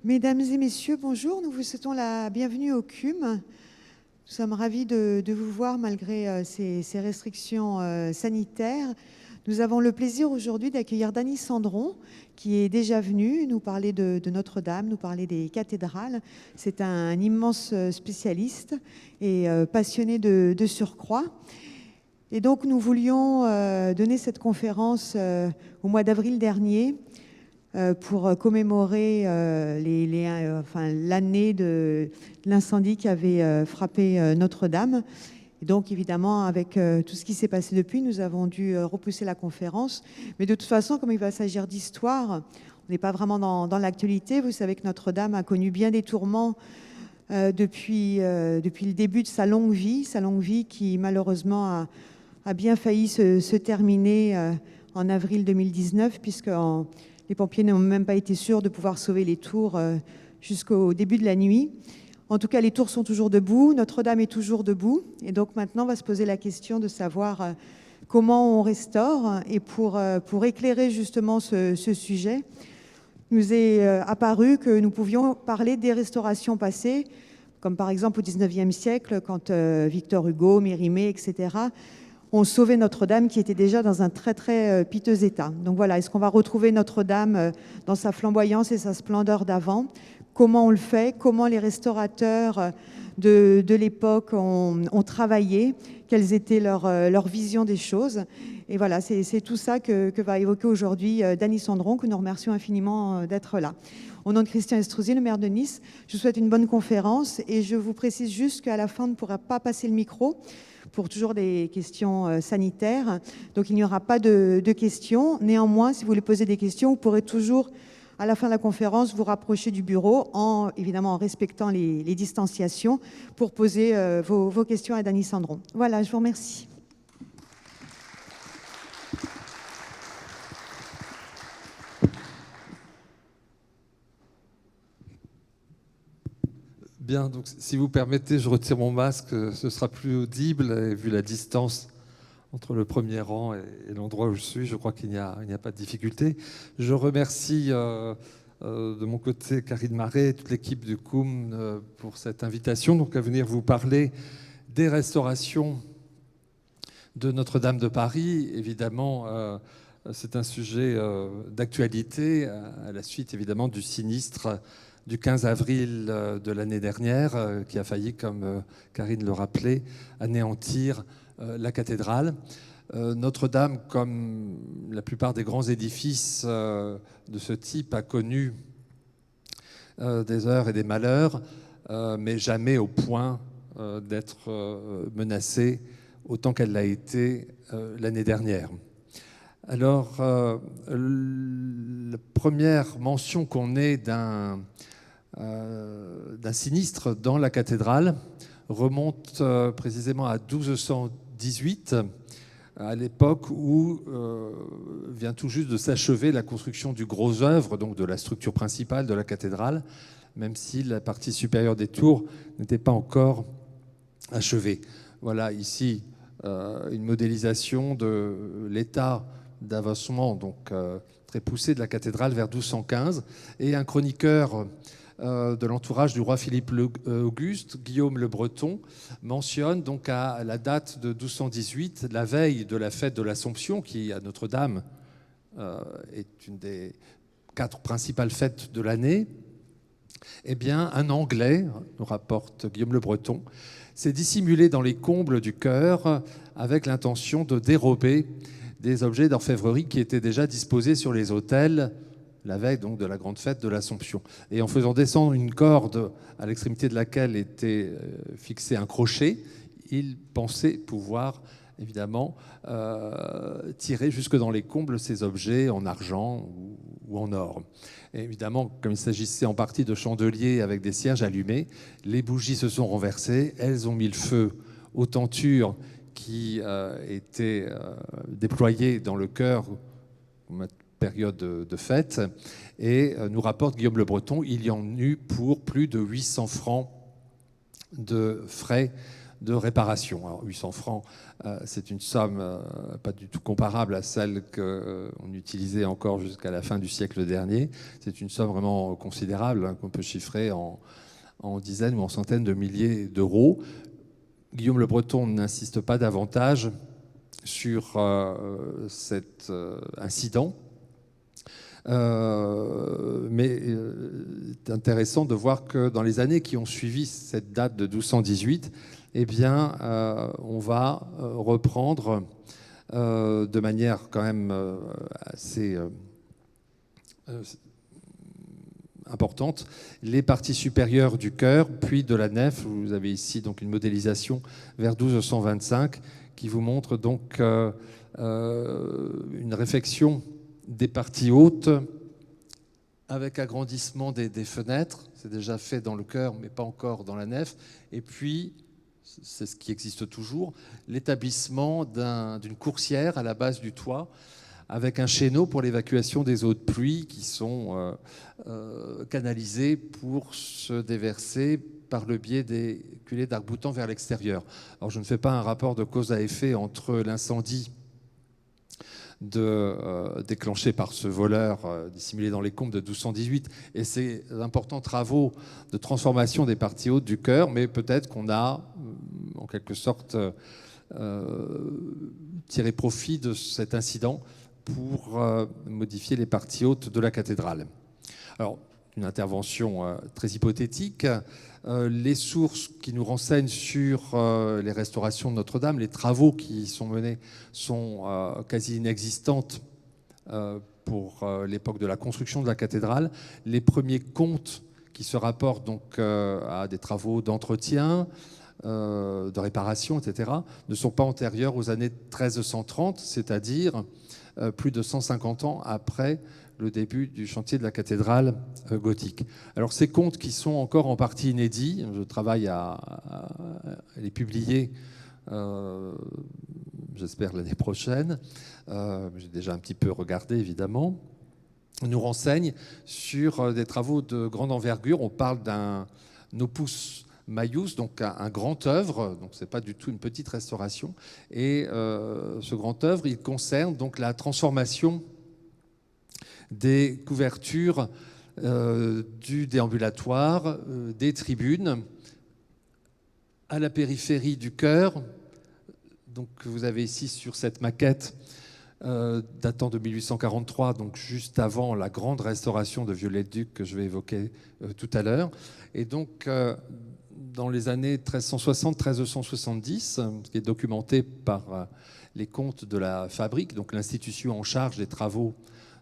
Mesdames et messieurs, bonjour. Nous vous souhaitons la bienvenue au CUM. Nous sommes ravis de vous voir malgré ces restrictions sanitaires. Nous avons le plaisir aujourd'hui d'accueillir Dany Sandron, qui est déjà venu nous parler de Notre-Dame, nous parler des cathédrales. C'est un immense spécialiste et passionné de surcroît. Et donc nous voulions donner cette conférence au mois d'avril dernier pour commémorer l'année de l'incendie qui avait frappé Notre-Dame. Et donc évidemment, avec tout ce qui s'est passé depuis, nous avons dû repousser la conférence. Mais de toute façon, comme il va s'agir d'histoire, on n'est pas vraiment dans l'actualité. Vous savez que Notre-Dame a connu bien des tourments depuis le début de sa longue vie qui malheureusement a bien failli se terminer en avril 2019, puisque les pompiers n'ont même pas été sûrs de pouvoir sauver les tours jusqu'au début de la nuit. En tout cas, les tours sont toujours debout, Notre-Dame est toujours debout. Et donc maintenant, on va se poser la question de savoir comment on restaure. Et pour éclairer justement ce sujet, il nous est apparu que nous pouvions parler des restaurations passées, comme par exemple au XIXe siècle, quand Victor Hugo, Mérimée, etc., ont sauvé Notre-Dame qui était déjà dans un très très piteux état. Donc voilà, est-ce qu'on va retrouver Notre-Dame dans sa flamboyance et sa splendeur d'avant? Comment on le fait? Comment les restaurateurs de l'époque ont travaillé? Quelles étaient leurs visions des choses? Et voilà, c'est tout ça que va évoquer aujourd'hui Dany Sandron, que nous remercions infiniment d'être là. Au nom de Christian Estrosi, le maire de Nice, je vous souhaite une bonne conférence et je vous précise juste qu'à la fin, on ne pourra pas passer le micro pour toujours des questions sanitaires. Donc il n'y aura pas de questions. Néanmoins, si vous voulez poser des questions, vous pourrez toujours, à la fin de la conférence, vous rapprocher du bureau, évidemment en respectant les distanciations, pour poser vos questions à Dany Sandron. Voilà, je vous remercie. Bien, donc si vous permettez, je retire mon masque, ce sera plus audible, et vu la distance entre le premier rang et l'endroit où je suis, je crois qu'il n'y a pas de difficulté. Je remercie de mon côté Karine Marais et toute l'équipe du CUM pour cette invitation donc, à venir vous parler des restaurations de Notre-Dame de Paris. Évidemment, c'est un sujet d'actualité à la suite évidemment du sinistre du 15 avril de l'année dernière, qui a failli, comme Karine le rappelait, anéantir la cathédrale. Notre-Dame, comme la plupart des grands édifices de ce type, a connu des heures et des malheurs, mais jamais au point d'être menacée autant qu'elle l'a été l'année dernière. Alors, la première mention qu'on ait d'un sinistre dans la cathédrale remonte précisément à 1218, à l'époque où vient tout juste de s'achever la construction du gros œuvre, donc de la structure principale de la cathédrale, même si la partie supérieure des tours n'était pas encore achevée. Voilà ici une modélisation de l'état d'avancement donc très poussé de la cathédrale vers 1215, et un chroniqueur de l'entourage du roi Philippe Auguste, Guillaume le Breton, mentionne donc à la date de 1218, la veille de la fête de l'Assomption, qui à Notre-Dame est une des 4 principales fêtes de l'année. Eh bien, un Anglais, nous rapporte Guillaume le Breton, s'est dissimulé dans les combles du chœur avec l'intention de dérober des objets d'orfèvrerie qui étaient déjà disposés sur les autels la veille donc de la grande fête de l'Assomption. Et en faisant descendre une corde à l'extrémité de laquelle était fixé un crochet, il pensait pouvoir évidemment tirer jusque dans les combles ces objets en argent ou en or. Et évidemment, comme il s'agissait en partie de chandeliers avec des cierges allumés, les bougies se sont renversées, elles ont mis le feu aux tentures qui étaient déployées dans le chœur période de fête, et nous rapporte Guillaume le Breton, il y en eut pour plus de 800 francs de frais de réparation. Alors 800 francs, c'est une somme pas du tout comparable à celle qu'on utilisait encore jusqu'à la fin du siècle dernier. C'est une somme vraiment considérable, hein, qu'on peut chiffrer en dizaines ou en centaines de milliers d'euros. Guillaume le Breton n'insiste pas davantage sur cet incident. Mais c'est intéressant de voir que dans les années qui ont suivi cette date de 1218, eh bien, on va reprendre de manière quand même assez importante les parties supérieures du chœur, puis de la nef. Vous avez ici donc une modélisation vers 1225 qui vous montre donc une réfection des parties hautes avec agrandissement des fenêtres. C'est déjà fait dans le chœur, mais pas encore dans la nef. Et puis, c'est ce qui existe toujours, l'établissement d'une coursière à la base du toit avec un chéneau pour l'évacuation des eaux de pluie qui sont canalisées pour se déverser par le biais des culées d'arc-boutant vers l'extérieur. Alors, je ne fais pas un rapport de cause à effet entre l'incendie déclenché par ce voleur dissimulé dans les combes de 1218 et ces importants travaux de transformation des parties hautes du chœur, mais peut-être qu'on a en quelque sorte tiré profit de cet incident pour modifier les parties hautes de la cathédrale. Alors, une intervention très hypothétique. Les sources qui nous renseignent sur les restaurations de Notre-Dame, les travaux qui sont menés sont quasi inexistantes pour l'époque de la construction de la cathédrale. Les premiers comptes qui se rapportent donc à des travaux d'entretien, de réparation, etc., ne sont pas antérieurs aux années 1330, c'est-à-dire plus de 150 ans après le début du chantier de la cathédrale gothique. Alors ces comptes qui sont encore en partie inédits, je travaille à les publier, j'espère l'année prochaine, j'ai déjà un petit peu regardé évidemment, nous renseignent sur des travaux de grande envergure. On parle d'un opus maius, donc un grand œuvre, donc c'est pas du tout une petite restauration, et ce grand œuvre, il concerne donc la transformation des couvertures du déambulatoire, des tribunes, à la périphérie du chœur. Donc vous avez ici sur cette maquette datant de 1843, donc juste avant la grande restauration de Viollet-le-Duc que je vais évoquer tout à l'heure. Et donc dans les années 1360-1370, ce qui est documenté par les comptes de la fabrique, donc l'institution en charge des travaux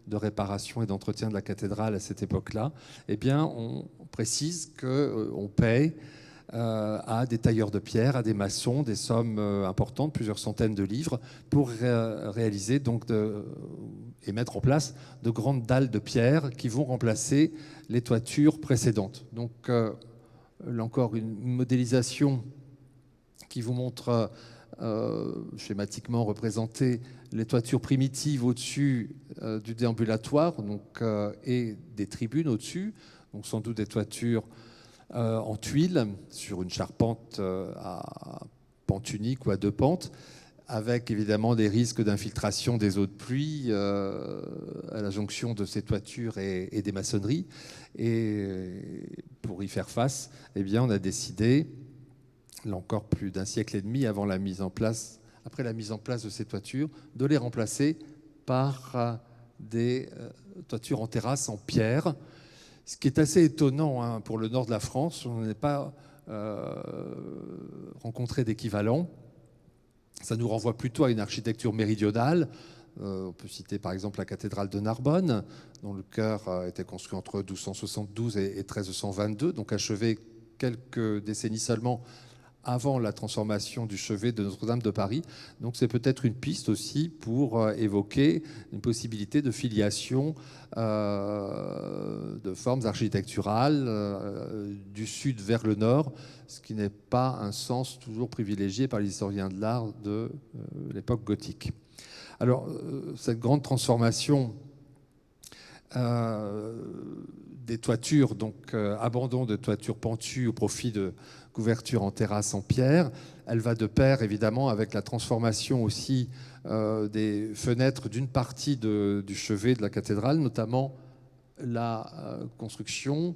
de réparation et d'entretien de la cathédrale à cette époque-là, eh bien, on précise qu'on paye à des tailleurs de pierre, à des maçons, des sommes importantes, plusieurs centaines de livres, pour réaliser donc et mettre en place de grandes dalles de pierre qui vont remplacer les toitures précédentes. Donc, là encore, une modélisation qui vous montre schématiquement représenter les toitures primitives au-dessus du déambulatoire donc, et des tribunes au-dessus, donc sans doute des toitures en tuiles sur une charpente à pente unique ou à deux pentes, avec évidemment des risques d'infiltration des eaux de pluie à la jonction de ces toitures et des maçonneries. Et pour y faire face, eh bien, on a décidé, là encore plus d'un siècle et demi avant la mise en place, après la mise en place de ces toitures, de les remplacer par des toitures en terrasse en pierre, ce qui est assez étonnant hein, pour le nord de la France. On n'a pas rencontré d'équivalent. Ça nous renvoie plutôt à une architecture méridionale. On peut citer par exemple la cathédrale de Narbonne, dont le chœur a été construit entre 1272 et 1322, donc achevé quelques décennies seulement avant la transformation du chevet de Notre-Dame de Paris. Donc c'est peut-être une piste aussi pour évoquer une possibilité de filiation de formes architecturales du sud vers le nord, ce qui n'est pas un sens toujours privilégié par les historiens de l'art de l'époque gothique. Alors cette grande transformation des toitures, donc abandon de toitures pentues au profit de couvertures en terrasse en pierre. Elle va de pair évidemment avec la transformation aussi des fenêtres d'une partie du chevet de la cathédrale, notamment la construction,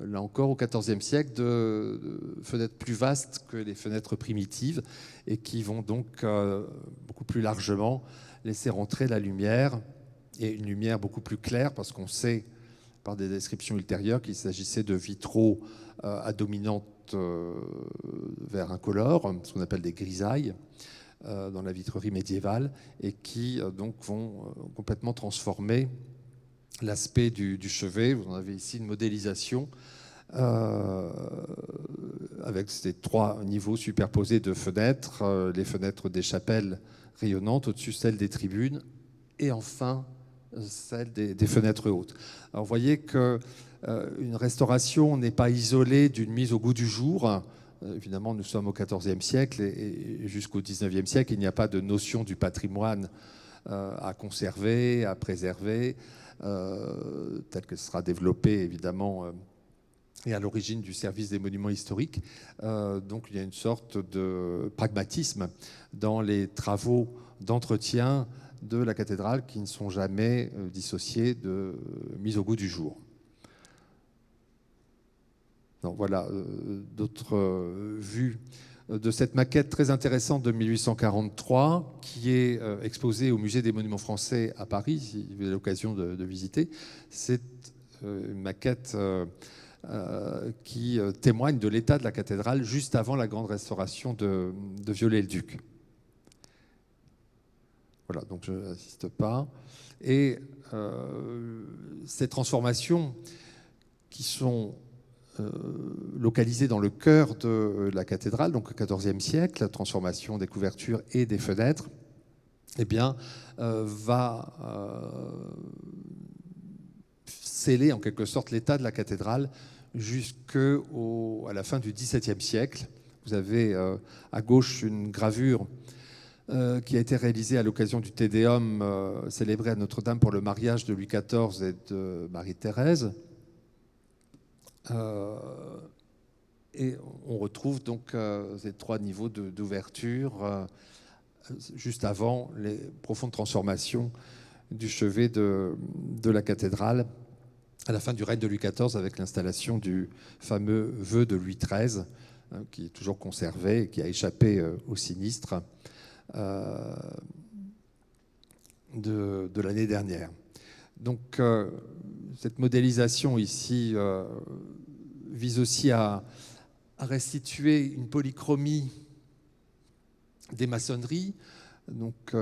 là encore au XIVe siècle, de fenêtres plus vastes que les fenêtres primitives et qui vont donc beaucoup plus largement laisser rentrer la lumière, et une lumière beaucoup plus claire, parce qu'on sait par des descriptions ultérieures qu'il s'agissait de vitraux à dominante vert incolore, ce qu'on appelle des grisailles, dans la vitrerie médiévale, et qui donc vont complètement transformer l'aspect du chevet. Vous en avez ici une modélisation avec ces 3 niveaux superposés de fenêtres, les fenêtres des chapelles rayonnantes, au-dessus celles des tribunes, et enfin celle des fenêtres hautes. Alors vous voyez qu'une restauration n'est pas isolée d'une mise au goût du jour. Évidemment, nous sommes au XIVe siècle et jusqu'au XIXe siècle, il n'y a pas de notion du patrimoine à conserver, à préserver, telle que ce sera développée évidemment et à l'origine du service des monuments historiques. Donc il y a une sorte de pragmatisme dans les travaux d'entretien de la cathédrale qui ne sont jamais dissociés de mise au goût du jour. Donc, voilà d'autres vues de cette maquette très intéressante de 1843 qui est exposée au Musée des Monuments Français à Paris, si vous avez l'occasion de visiter. C'est une maquette qui témoigne de l'état de la cathédrale juste avant la grande restauration de Viollet-le-Duc. Voilà, donc je n'insiste pas. Et ces transformations qui sont localisées dans le cœur de la cathédrale, donc au XIVe siècle, la transformation des couvertures et des fenêtres, eh bien, va sceller en quelque sorte l'état de la cathédrale jusqu'à la fin du XVIIe siècle. Vous avez à gauche une gravure qui a été réalisée à l'occasion du Te Deum célébré à Notre-Dame pour le mariage de Louis XIV et de Marie-Thérèse. Et on retrouve donc ces 3 niveaux d'ouverture juste avant les profondes transformations du chevet de la cathédrale à la fin du règne de Louis XIV, avec l'installation du fameux vœu de Louis XIII, qui est toujours conservé et qui a échappé au sinistre de l'année dernière. Donc cette modélisation ici vise aussi à restituer une polychromie des maçonneries. Donc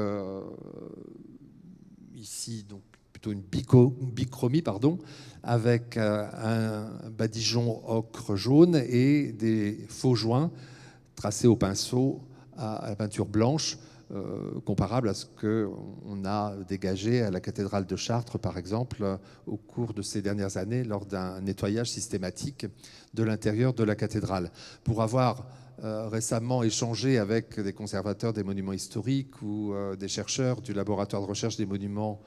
ici, donc plutôt une bichromie, pardon, avec un badigeon ocre jaune et des faux joints tracés au pinceau à la peinture blanche, comparable à ce qu'on a dégagé à la cathédrale de Chartres, par exemple, au cours de ces dernières années, lors d'un nettoyage systématique de l'intérieur de la cathédrale. Pour avoir récemment échangé avec des conservateurs des monuments historiques ou des chercheurs du laboratoire de recherche des monuments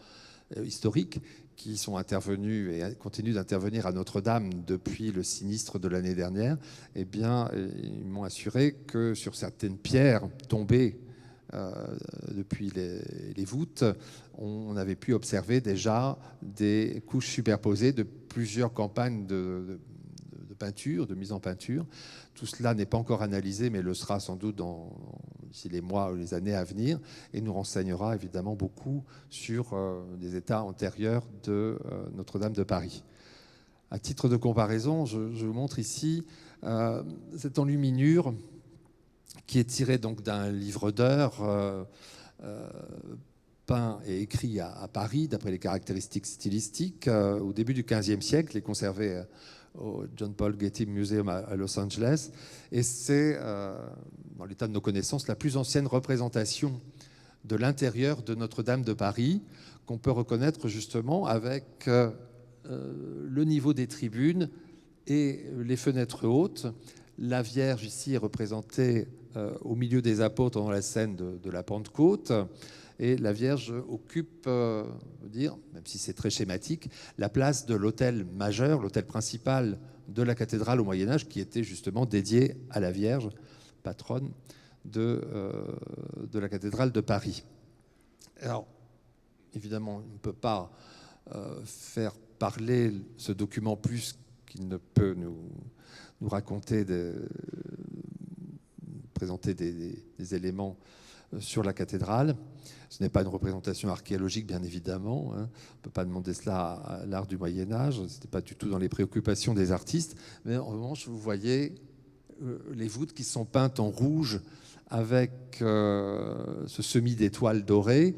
historiques qui sont intervenus et continuent d'intervenir à Notre-Dame depuis le sinistre de l'année dernière, eh bien, ils m'ont assuré que sur certaines pierres tombées depuis les voûtes, on avait pu observer déjà des couches superposées de plusieurs campagnes de peinture, de mise en peinture. Tout cela n'est pas encore analysé, mais le sera sans doute d'ici les mois ou les années à venir, et nous renseignera évidemment beaucoup sur des états antérieurs de Notre-Dame de Paris. À titre de comparaison, je vous montre ici cette enluminure qui est tirée donc d'un livre d'heures peint et écrit à Paris, d'après les caractéristiques stylistiques, au début du XVe siècle, et conservé au John Paul Getty Museum à Los Angeles. Et c'est, dans l'état de nos connaissances, la plus ancienne représentation de l'intérieur de Notre-Dame de Paris, qu'on peut reconnaître justement avec le niveau des tribunes et les fenêtres hautes. La Vierge ici est représentée au milieu des apôtres dans la scène de la Pentecôte. et la Vierge occupe, dire, même si c'est très schématique, la place de l'autel majeur, l'autel principal de la cathédrale au Moyen-Âge, qui était justement dédié à la Vierge, patronne de la cathédrale de Paris. Alors, évidemment, on ne peut pas faire parler ce document plus qu'il ne peut nous raconter, présenter des éléments sur la cathédrale. Ce n'est pas une représentation archéologique, bien évidemment. On ne peut pas demander cela à l'art du Moyen-Âge. Ce n'était pas du tout dans les préoccupations des artistes. Mais en revanche, vous voyez les voûtes qui sont peintes en rouge avec ce semis d'étoiles dorées.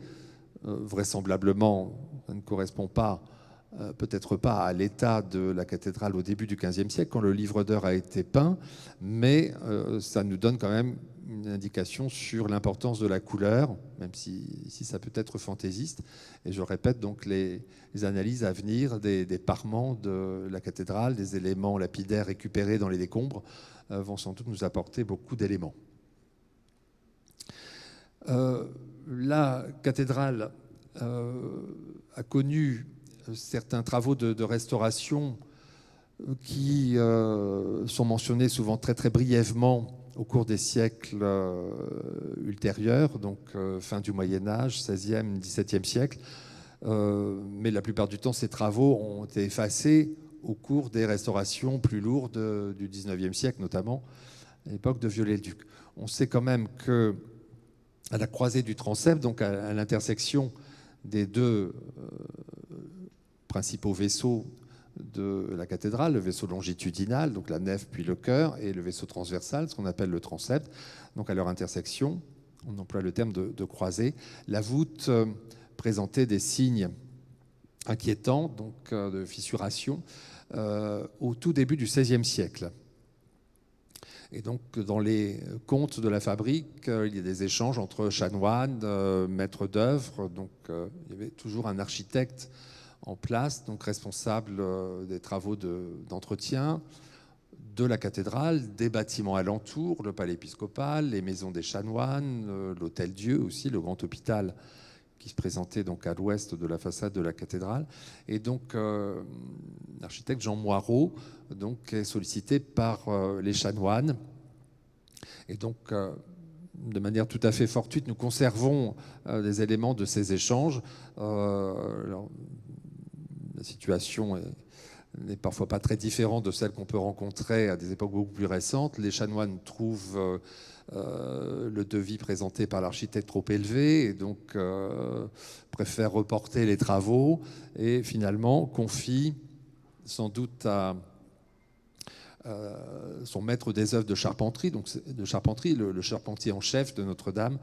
Vraisemblablement, ça ne correspond pas, peut-être pas à l'état de la cathédrale au début du XVe siècle, quand le livre d'heures a été peint, mais ça nous donne quand même une indication sur l'importance de la couleur, même si ça peut être fantaisiste. Et je répète donc les analyses à venir des parements de la cathédrale, des éléments lapidaires récupérés dans les décombres, vont sans doute nous apporter beaucoup d'éléments. La cathédrale a connu certains travaux de restauration qui sont mentionnés souvent très très brièvement au cours des siècles ultérieurs, donc fin du Moyen-Âge, XVIe, XVIIe siècle. Mais la plupart du temps, ces travaux ont été effacés au cours des restaurations plus lourdes du XIXe siècle, notamment à l'époque de Viollet-le-Duc. On sait quand même que à la croisée du transept, donc à l'intersection des deux principaux vaisseaux de la cathédrale, le vaisseau longitudinal, donc la nef puis le chœur, et le vaisseau transversal, ce qu'on appelle le transept. Donc à leur intersection, on emploie le terme de croisée. La voûte présentait des signes inquiétants, donc de fissuration, au tout début du XVIe siècle. Et donc, dans les contes de la fabrique, il y a des échanges entre chanoines, maîtres d'œuvre. Donc, il y avait toujours un architecte en place, donc responsable des travaux d'entretien de la cathédrale, des bâtiments alentours, le palais épiscopal, les maisons des chanoines, l'hôtel-Dieu aussi, le grand hôpital qui se présentait donc à l'ouest de la façade de la cathédrale. Et donc, l'architecte Jean Moirot donc, est sollicité par les chanoines. Et donc, de manière tout à fait fortuite, nous conservons des éléments de ces échanges. Alors, la situation n'est parfois pas très différente de celle qu'on peut rencontrer à des époques beaucoup plus récentes. Les chanoines trouvent le devis présenté par l'architecte trop élevé et donc préfèrent reporter les travaux et finalement confient sans doute à son maître des œuvres de charpenterie, donc le charpentier en chef de Notre-Dame,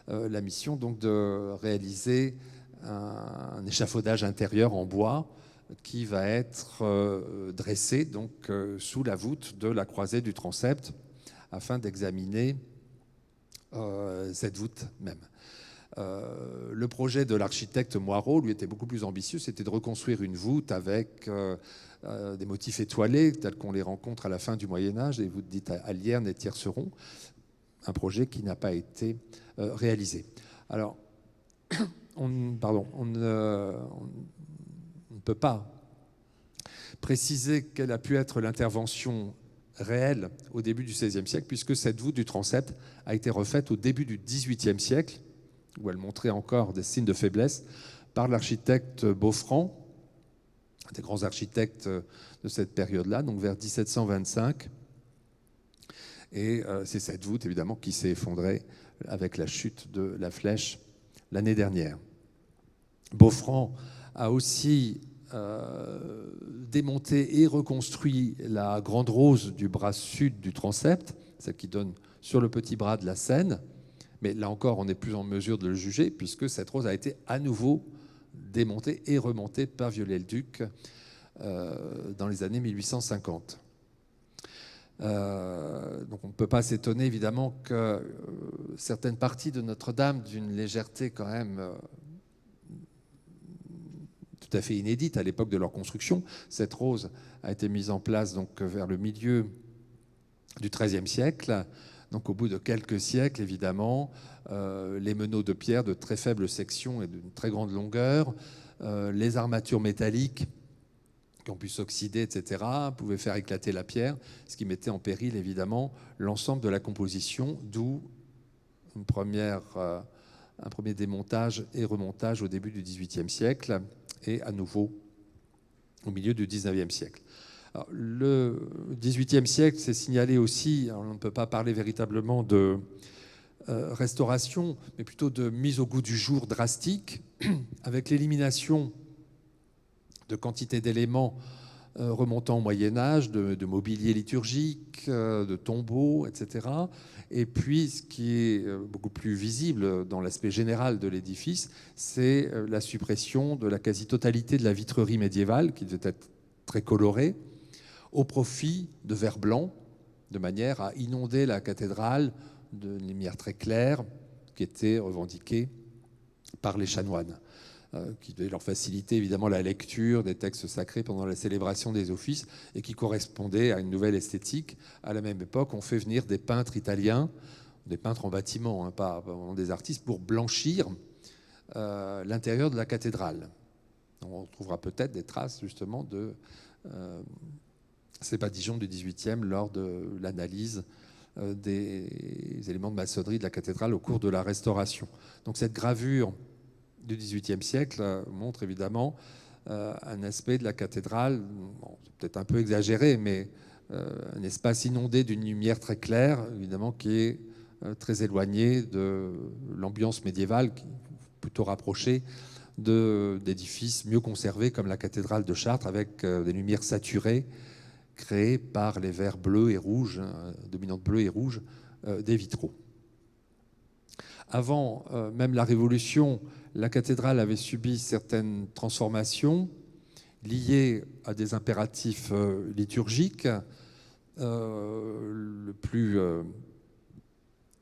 la mission donc de réaliser un échafaudage intérieur en bois qui va être dressé donc sous la voûte de la croisée du transept afin d'examiner cette voûte même. Le projet de l'architecte Moirot, lui, était beaucoup plus ambitieux, c'était de reconstruire une voûte avec des motifs étoilés tels qu'on les rencontre à la fin du Moyen-Âge, des voûtes dites aliernes et tiercerons, un projet qui n'a pas été réalisé. Alors, on ne peut pas préciser quelle a pu être l'intervention réelle au début du XVIe siècle, puisque cette voûte du transept a été refaite au début du XVIIIe siècle, où elle montrait encore des signes de faiblesse, par l'architecte Beaufranc, un des grands architectes de cette période-là, donc vers 1725. Et c'est cette voûte, évidemment, qui s'est effondrée avec la chute de la flèche l'année dernière. Beaufranc a aussi démonté et reconstruit la grande rose du bras sud du transept, celle qui donne sur le petit bras de la Seine. Mais là encore, on n'est plus en mesure de le juger, puisque cette rose a été à nouveau démontée et remontée par Viollet-le-Duc dans les années 1850. Donc on ne peut pas s'étonner, évidemment, que certaines parties de Notre-Dame, d'une légèreté quand même tout à fait inédite à l'époque de leur construction, cette rose a été mise en place donc vers le milieu du XIIIe siècle, Donc au bout de quelques siècles, évidemment, les meneaux de pierre de très faible section et d'une très grande longueur, les armatures métalliques qui ont pu s'oxyder, etc., pouvaient faire éclater la pierre, ce qui mettait en péril, évidemment, l'ensemble de la composition, d'où un premier démontage et remontage au début du XVIIIe siècle et à nouveau au milieu du XIXe siècle. Alors, le XVIIIe siècle s'est signalé aussi, on ne peut pas parler véritablement de restauration, mais plutôt de mise au goût du jour drastique, avec l'élimination de quantité d'éléments remontant au Moyen-Âge, de mobilier liturgique, de tombeaux, etc. Et puis, ce qui est beaucoup plus visible dans l'aspect général de l'édifice, c'est la suppression de la quasi-totalité de la vitrerie médiévale, qui devait être très colorée, au profit de verre blanc, de manière à inonder la cathédrale de lumière très claire, qui était revendiquée par les chanoines, qui devait leur faciliter évidemment la lecture des textes sacrés pendant la célébration des offices et qui correspondait à une nouvelle esthétique. À la même époque, on fait venir des peintres italiens, des peintres en bâtiment, hein, pas des artistes, pour blanchir l'intérieur de la cathédrale. On trouvera peut-être des traces justement de ces badigeons du XVIIIe lors de l'analyse des éléments de maçonnerie de la cathédrale au cours de la Restauration. Donc cette gravure du XVIIIe siècle montre évidemment un aspect de la cathédrale, bon, c'est peut-être un peu exagéré, mais un espace inondé d'une lumière très claire, évidemment, qui est très éloigné de l'ambiance médiévale, qui est plutôt rapprochée d'édifices mieux conservés comme la cathédrale de Chartres, avec des lumières saturées créées par les verres bleus et rouges, dominantes bleues et rouges, des vitraux. Avant même la Révolution, la cathédrale avait subi certaines transformations liées à des impératifs liturgiques. Le plus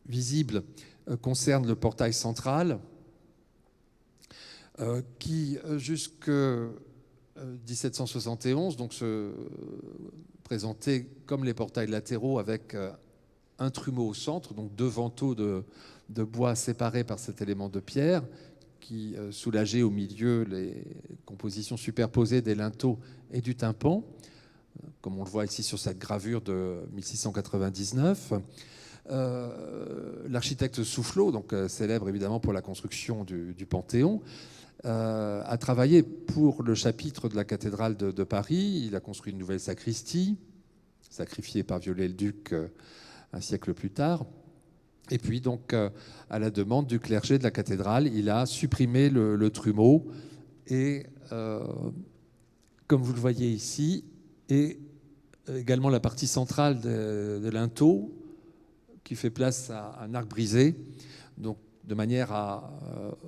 visible concerne le portail central, qui jusque 1771 donc, se présentait comme les portails latéraux avec un trumeau au centre, donc deux vantaux de bois séparés par cet élément de pierre qui soulageait au milieu les compositions superposées des linteaux et du tympan, comme on le voit ici sur cette gravure de 1699. L'architecte Soufflot, donc célèbre évidemment pour la construction du Panthéon, a travaillé pour le chapitre de la cathédrale de Paris. Il a construit une nouvelle sacristie, sacrifiée par Viollet-le-Duc un siècle plus tard. Et puis, donc, à la demande du clergé de la cathédrale, il a supprimé le trumeau et, comme vous le voyez ici, et également la partie centrale de linteau qui fait place à un arc brisé, donc de manière à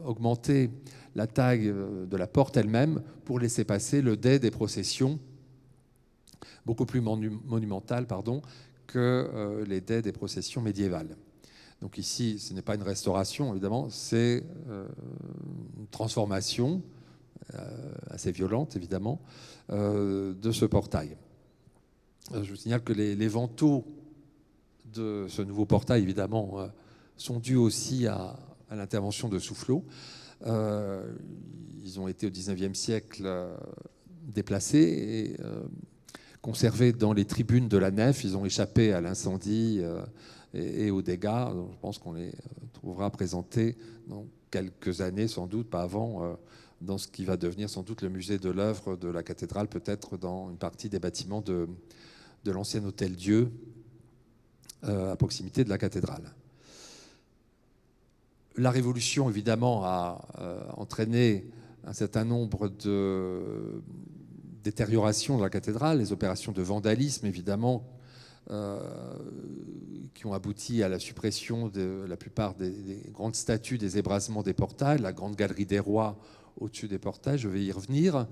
augmenter la taille de la porte elle-même pour laisser passer le dais des processions, beaucoup plus monumental, que les dais des processions médiévales. Donc ici, ce n'est pas une restauration, évidemment, c'est une transformation assez violente, évidemment, de ce portail. Je vous signale que les vantaux de ce nouveau portail, évidemment, sont dus aussi à l'intervention de Soufflot. Ils ont été au XIXe siècle déplacés et conservés dans les tribunes de la nef. Ils ont échappé à l'incendie et aux dégâts. Donc, je pense qu'on les trouvera présentés dans quelques années, sans doute, pas avant, dans ce qui va devenir sans doute le musée de l'œuvre de la cathédrale, peut-être dans une partie des bâtiments de l'ancien hôtel-Dieu à proximité de la cathédrale. La Révolution, évidemment, a entraîné un certain nombre de détériorations de la cathédrale, les opérations de vandalisme, évidemment, qui ont abouti à la suppression de la plupart des grandes statues, des ébrasements des portails, la grande galerie des rois au-dessus des portails, je vais y revenir.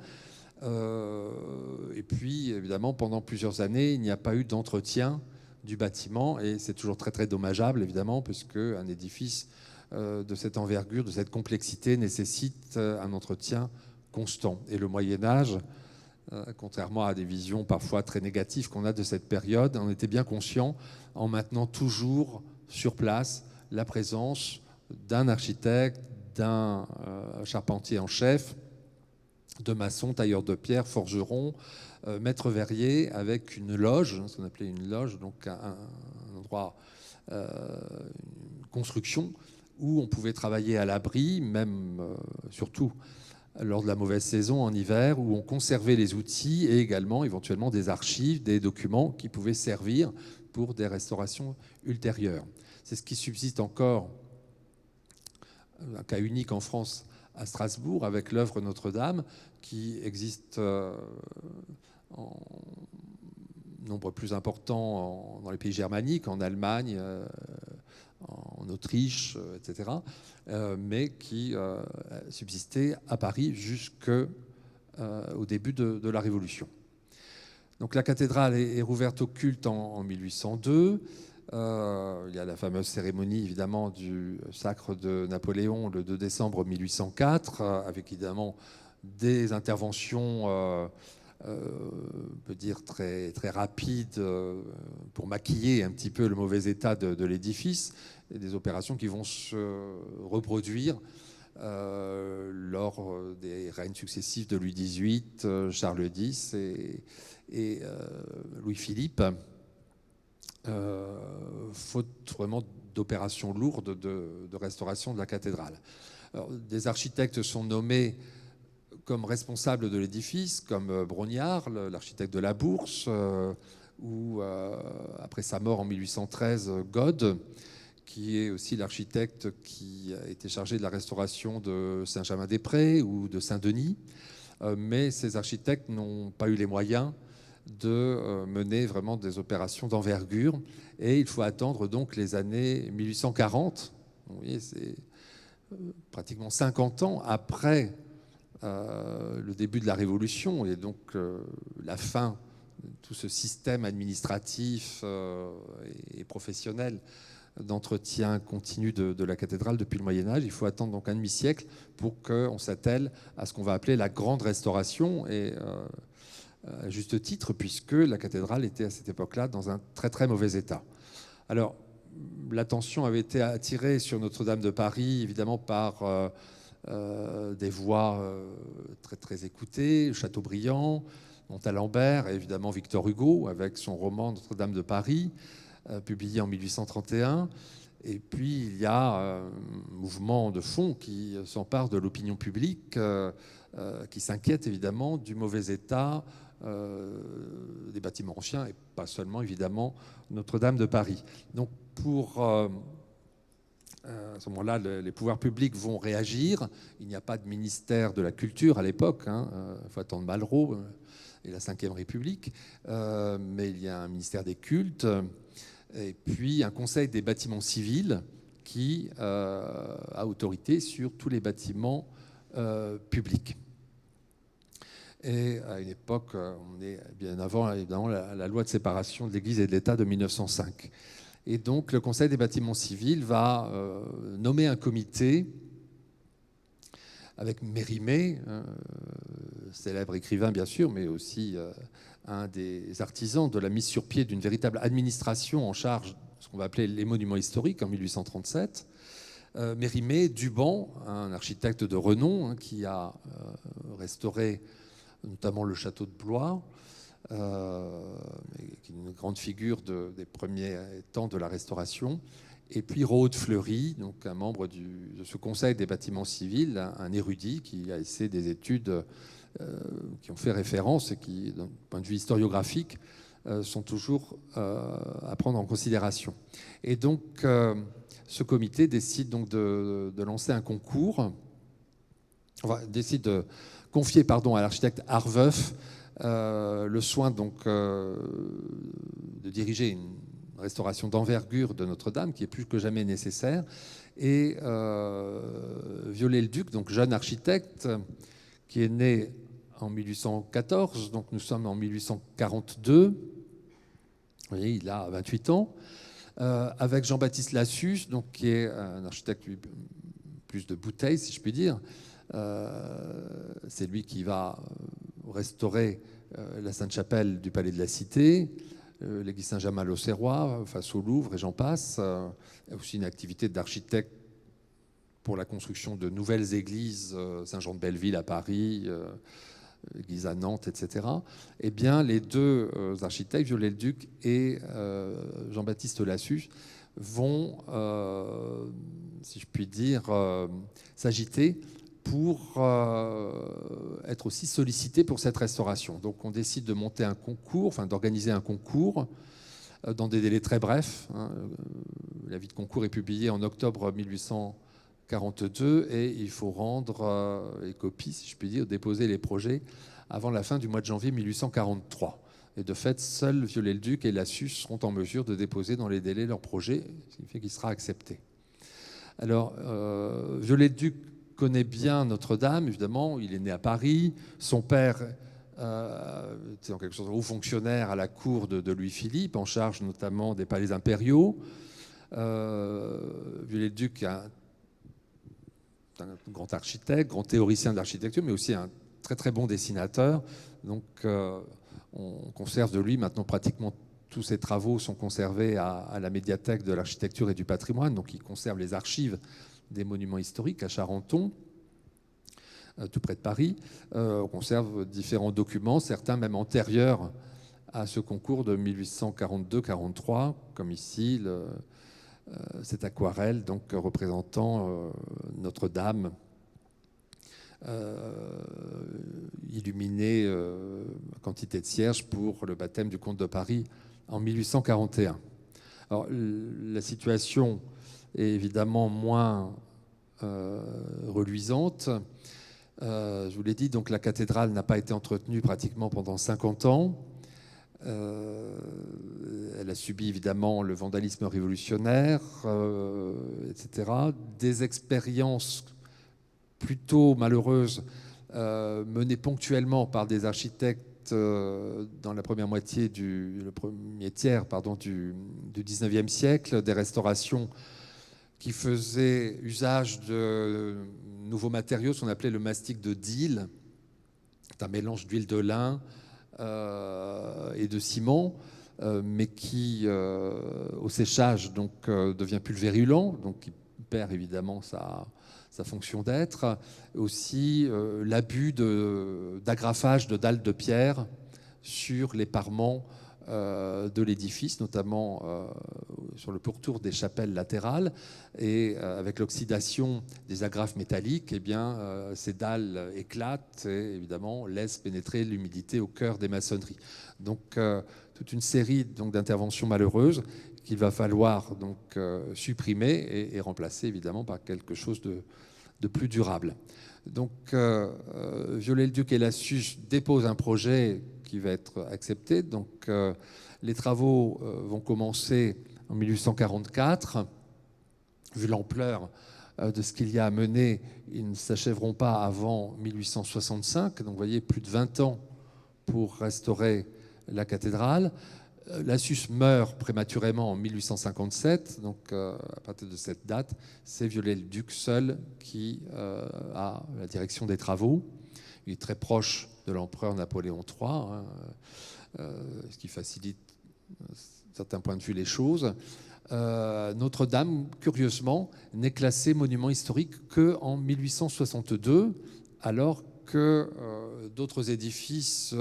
Et puis, évidemment, pendant plusieurs années, il n'y a pas eu d'entretien du bâtiment, et c'est toujours très, très dommageable, évidemment, puisque un édifice de cette envergure, de cette complexité, nécessite un entretien constant. Et le Moyen-Âge, contrairement à des visions parfois très négatives qu'on a de cette période, on était bien conscient, en maintenant toujours sur place la présence d'un architecte, d'un charpentier en chef, de maçons, tailleurs de pierre, forgerons, maître verrier, avec une loge, ce qu'on appelait une loge, donc un endroit, une construction où on pouvait travailler à l'abri, même surtout lors de la mauvaise saison en hiver, où on conservait les outils et également éventuellement des archives, des documents qui pouvaient servir pour des restaurations ultérieures. C'est ce qui subsiste encore, un cas unique en France, à Strasbourg, avec l'œuvre Notre-Dame, qui existe en nombre plus important dans les pays germaniques, en Allemagne, en Autriche, etc., mais qui subsistait à Paris jusqu'au début de la Révolution. Donc la cathédrale est rouverte au culte en 1802. Il y a la fameuse cérémonie évidemment du sacre de Napoléon le 2 décembre 1804, avec évidemment des interventions, on peut dire très, très rapides, pour maquiller un petit peu le mauvais état de l'édifice, et des opérations qui vont se reproduire lors des règnes successifs de Louis XVIII, Charles X et Louis-Philippe. Faute vraiment d'opérations lourdes de restauration de la cathédrale. Alors, des architectes sont nommés comme responsables de l'édifice, comme Brognard, l'architecte de la Bourse, ou après sa mort en 1813, God, qui est aussi l'architecte qui a été chargé de la restauration de Saint-Germain-des-Prés ou de Saint-Denis. Mais ces architectes n'ont pas eu les moyens de mener vraiment des opérations d'envergure. Et il faut attendre donc les années 1840. Vous voyez, c'est pratiquement 50 ans après le début de la Révolution et donc la fin de tout ce système administratif et professionnel d'entretien continu de la cathédrale depuis le Moyen-Âge. Il faut attendre donc un demi-siècle pour qu'on s'attelle à ce qu'on va appeler la grande restauration, et à juste titre, puisque la cathédrale était à cette époque-là dans un très très mauvais état. Alors, l'attention avait été attirée sur Notre-Dame de Paris, évidemment par des voix très très écoutées, Chateaubriand, Montalembert et évidemment Victor Hugo, avec son roman Notre-Dame de Paris, publié en 1831. Et puis, il y a un mouvement de fond qui s'empare de l'opinion publique, qui s'inquiète évidemment du mauvais état des bâtiments anciens, et pas seulement évidemment Notre-Dame de Paris. Donc pour à ce moment-là, les pouvoirs publics vont réagir. Il n'y a pas de ministère de la culture à l'époque, il faut attendre Malraux et la Ve République, mais il y a un ministère des cultes et puis un conseil des bâtiments civils qui a autorité sur tous les bâtiments publics. Et à une époque, on est bien avant évidemment la loi de séparation de l'Église et de l'État de 1905. Et donc le Conseil des bâtiments civils va nommer un comité avec Mérimée, célèbre écrivain bien sûr, mais aussi un des artisans de la mise sur pied d'une véritable administration en charge de ce qu'on va appeler les monuments historiques en 1837. Mérimée, Duban, un architecte de renom qui a restauré notamment le château de Blois, qui est une grande figure des premiers temps de la Restauration. Et puis Rode Fleury, donc un membre de ce Conseil des bâtiments civils, un érudit qui a essayé des études qui ont fait référence et qui, d'un point de vue historiographique, sont toujours à prendre en considération. Et donc, ce comité décide donc de lancer un concours, décide de confier à l'architecte Arveuf le soin donc, de diriger une restauration d'envergure de Notre-Dame, qui est plus que jamais nécessaire, et Viollet-le-Duc, donc jeune architecte, qui est né en 1814, donc nous sommes en 1842, vous voyez, il a 28 ans, avec Jean-Baptiste Lassus, donc, qui est un architecte plus de bouteille, si je puis dire. C'est lui qui va restaurer la Sainte-Chapelle du Palais de la Cité, l'église Saint-Germain-l'Auxerrois, face au Louvre, et j'en passe. Il y a aussi une activité d'architecte pour la construction de nouvelles églises, Saint-Jean-de-Belleville à Paris, l'église à Nantes, etc. Eh bien, les deux architectes, Viollet-le-Duc et Jean-Baptiste Lassus, vont, si je puis dire, s'agiter pour être aussi sollicités pour cette restauration. Donc on décide de monter un concours, enfin d'organiser un concours dans des délais très brefs. L'avis de concours est publié en octobre 1842 et il faut rendre les copies, si je puis dire, déposer les projets avant la fin du mois de janvier 1843. Et de fait, seuls Viollet-le-Duc et Lassus seront en mesure de déposer dans les délais leur projet, ce qui fait qu'il sera accepté. Alors, Viollet-le-Duc connaît bien Notre-Dame, évidemment, il est né à Paris. Son père était en quelque sorte haut fonctionnaire à la cour de Louis-Philippe, en charge notamment des palais impériaux. Viollet-le-Duc est un grand architecte, grand théoricien de l'architecture, mais aussi un très très bon dessinateur. Donc, on conserve de lui maintenant pratiquement tous ses travaux sont conservés à la médiathèque de l'architecture et du patrimoine. Donc, il conserve les archives des monuments historiques à Charenton, tout près de Paris. On conserve différents documents, certains même antérieurs à ce concours de 1842-43, comme ici cette aquarelle donc représentant Notre-Dame illuminée à quantité de cierges pour le baptême du comte de Paris en 1841. Alors, la situation est évidemment moins reluisante. Je vous l'ai dit, donc la cathédrale n'a pas été entretenue pratiquement pendant 50 ans. Elle a subi évidemment le vandalisme révolutionnaire, etc. Des expériences plutôt malheureuses menées ponctuellement par des architectes dans la première moitié le premier tiers du 19e siècle, des restaurations qui faisaient usage de nouveaux matériaux, ce qu'on appelait le mastic de Deal. C'est un mélange d'huile de lin et de ciment, mais qui, au séchage, donc, devient pulvérulent, donc qui perd évidemment sa fonction d'être. Aussi l'abus d'agrafage de dalles de pierre sur les parements de l'édifice, notamment sur le pourtour des chapelles latérales. Et avec l'oxydation des agrafes métalliques, eh bien, ces dalles éclatent et évidemment laissent pénétrer l'humidité au cœur des maçonneries. Donc toute une série d'interventions malheureuses qu'il va falloir donc supprimer et remplacer évidemment par quelque chose de plus durable. Donc Viollet-le-Duc et Lassus déposent un projet qui va être accepté. Donc les travaux vont commencer en 1844. Vu l'ampleur de ce qu'il y a à mener, ils ne s'achèveront pas avant 1865. Donc vous voyez, plus de 20 ans pour restaurer la cathédrale. Lassus meurt prématurément en 1857, donc à partir de cette date, c'est Viollet-le-Duc seul qui a la direction des travaux. Il est très proche de l'empereur Napoléon III, ce qui facilite d'un certain point de vue les choses. Notre-Dame, curieusement, n'est classée monument historique qu'en 1862, alors que d'autres édifices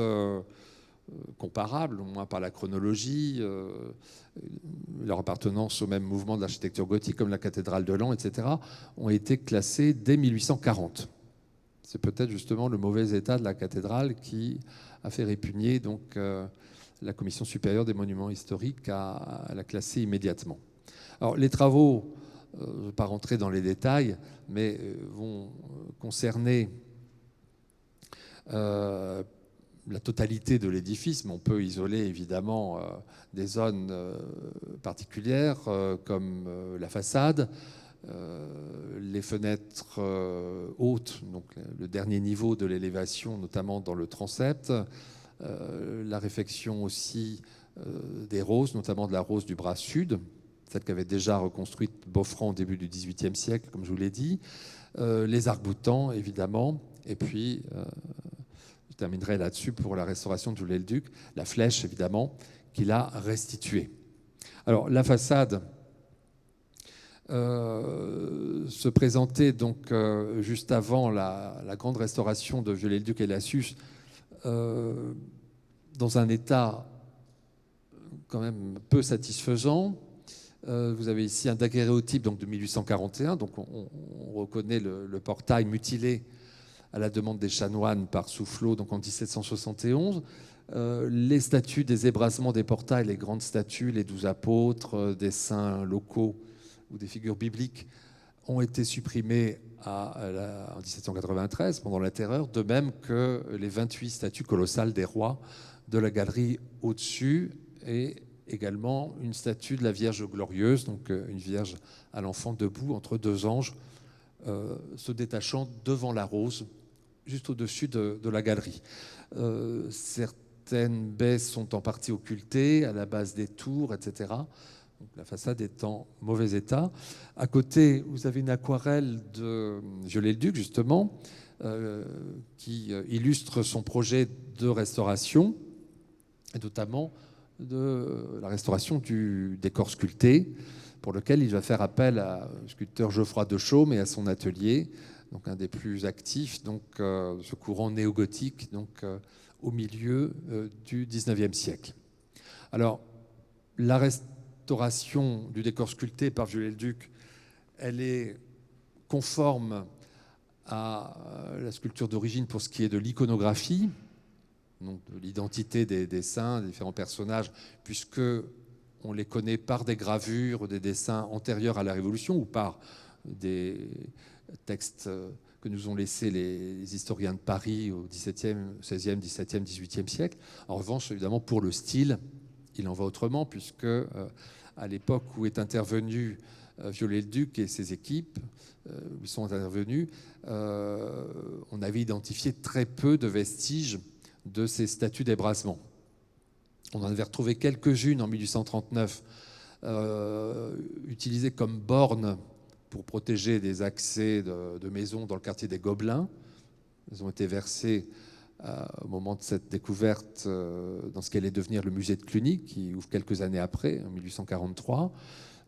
comparables, au moins par la chronologie, leur appartenance au même mouvement de l'architecture gothique, comme la cathédrale de Laon, etc., ont été classés dès 1840. C'est peut-être justement le mauvais état de la cathédrale qui a fait répugner donc, la Commission supérieure des monuments historiques à la classer immédiatement. Alors, les travaux, je ne vais pas rentrer dans les détails, mais vont concerner la totalité de l'édifice, mais on peut isoler évidemment des zones particulières comme la façade, les fenêtres hautes, donc le dernier niveau de l'élévation, notamment dans le transept, la réfection aussi des roses, notamment de la rose du bras sud, celle qu'avait déjà reconstruite Boffrand au début du XVIIIe siècle, comme je vous l'ai dit, les arcs-boutants évidemment, et puis je terminerai là-dessus pour la restauration de Viollet-le-Duc, la flèche évidemment, qu'il a restituées. Alors la façade se présentait donc juste avant la grande restauration de Viollet-le-Duc et Lassus dans un état quand même peu satisfaisant. Vous avez ici un daguerréotype donc, de 1841, donc on reconnaît le portail mutilé à la demande des chanoines par Soufflot donc en 1771. Les statues des ébrasements des portails, les grandes statues, les 12 apôtres, des saints locaux ou des figures bibliques ont été supprimées en 1793 pendant la Terreur, de même que les 28 statues colossales des rois de la galerie au-dessus et également une statue de la Vierge glorieuse, donc une Vierge à l'enfant debout entre deux anges se détachant devant la rose, juste au-dessus de la galerie. Certaines baies sont en partie occultées à la base des tours, etc. Donc, la façade est en mauvais état. À côté, vous avez une aquarelle de Viollet-le-Duc, justement, qui illustre son projet de restauration, et notamment de la restauration du décor sculpté, pour lequel il va faire appel à sculpteur Geoffroy de Chaume et à son atelier, donc un des plus actifs, donc ce courant néo-gothique, donc au milieu du XIXe siècle. Alors, la restauration du décor sculpté par Viollet-le-Duc, elle est conforme à la sculpture d'origine pour ce qui est de l'iconographie, donc de l'identité des saints, des différents personnages, puisque on les connaît par des gravures, des dessins antérieurs à la Révolution ou par des textes que nous ont laissés les historiens de Paris au XVIIe, XVIe, XVIIe, XVIIIe siècle. En revanche, évidemment, pour le style, il en va autrement, puisque à l'époque où est intervenu Viollet-le-Duc et ses équipes, ils sont intervenus, on avait identifié très peu de vestiges de ces statues d'ébrasement. On en avait retrouvé quelques-unes en 1839, utilisées comme bornes pour protéger des accès de maisons dans le quartier des Gobelins. Elles ont été versées au moment de cette découverte dans ce qu'allait devenir le musée de Cluny, qui ouvre quelques années après, en 1843.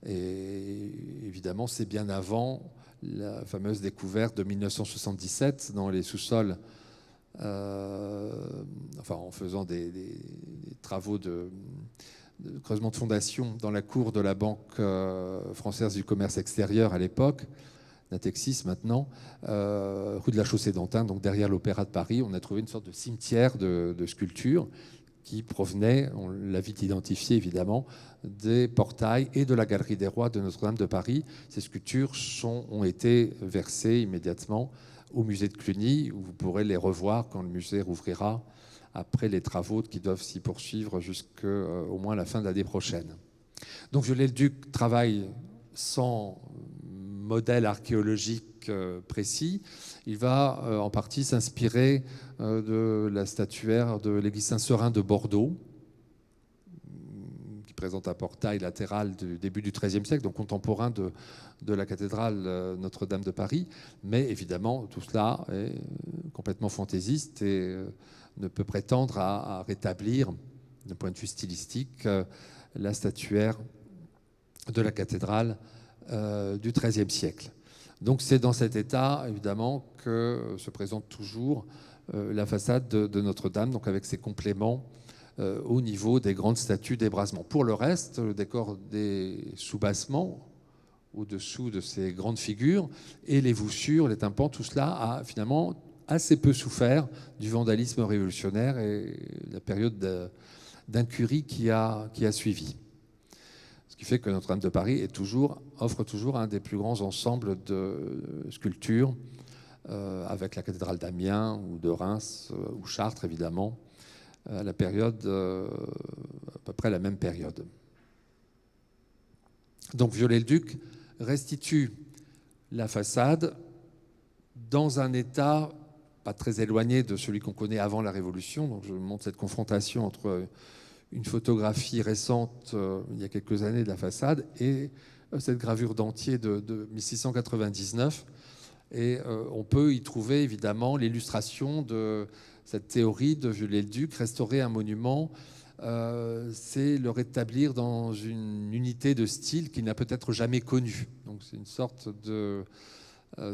Et évidemment, c'est bien avant la fameuse découverte de 1977 dans les sous-sols, en faisant des travaux de creusement de fondation dans la cour de la Banque française du commerce extérieur à l'époque, Natexis maintenant, rue de la Chaussée-d'Antin, donc derrière l'Opéra de Paris. On a trouvé une sorte de cimetière de sculptures qui provenaient, on l'a vite identifié évidemment, des portails et de la Galerie des Rois de Notre-Dame de Paris. Ces sculptures ont été versées immédiatement au musée de Cluny, où vous pourrez les revoir quand le musée rouvrira après les travaux qui doivent s'y poursuivre jusqu'au moins la fin de l'année prochaine. Donc Viollet-le-Duc travaille sans modèle archéologique précis. Il va en partie s'inspirer de la statuaire de l'église Saint-Seurin de Bordeaux, qui présente un portail latéral du début du XIIIe siècle, donc contemporain de la cathédrale Notre-Dame de Paris. Mais évidemment, tout cela est complètement fantaisiste et ne peut prétendre à rétablir, d'un point de vue stylistique, la statuaire de la cathédrale du XIIIe siècle. Donc c'est dans cet état, évidemment, que se présente toujours la façade de Notre-Dame, donc avec ses compléments au niveau des grandes statues d'ébrasement. Pour le reste, le décor des soubassements, au-dessous de ces grandes figures, et les voussures, les tympans, tout cela a finalement assez peu souffert du vandalisme révolutionnaire et la période d'incurie qui a suivi. Ce qui fait que Notre-Dame de Paris offre toujours un des plus grands ensembles de sculptures, avec la cathédrale d'Amiens ou de Reims ou Chartres, évidemment, à la période, à peu près la même période. Donc Viollet-le-Duc restitue la façade dans un état pas très éloigné de celui qu'on connaît avant la Révolution. Donc je montre cette confrontation entre une photographie récente, il y a quelques années, de la façade, et cette gravure d'Antier de 1699. Et on peut y trouver évidemment l'illustration de cette théorie de Viollet-le-Duc, restaurer un monument c'est le rétablir dans une unité de style qu'il n'a peut-être jamais connue. Donc c'est une sorte de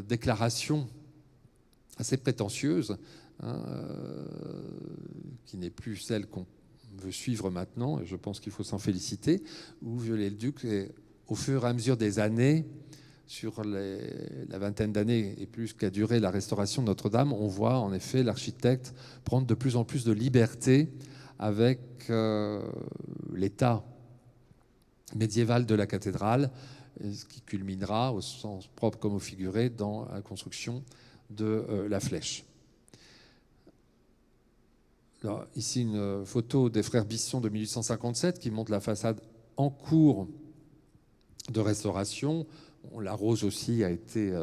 déclaration assez prétentieuse, hein, qui n'est plus celle qu'on veut suivre maintenant, et je pense qu'il faut s'en féliciter, où Viollet-le-Duc, au fur et à mesure des années, sur la vingtaine d'années et plus qu'a duré la restauration de Notre-Dame, on voit en effet l'architecte prendre de plus en plus de liberté avec l'état médiéval de la cathédrale, ce qui culminera, au sens propre comme au figuré, dans la construction de la flèche. Alors, ici, une photo des frères Bisson de 1857 qui montre la façade en cours de restauration. La rose aussi a été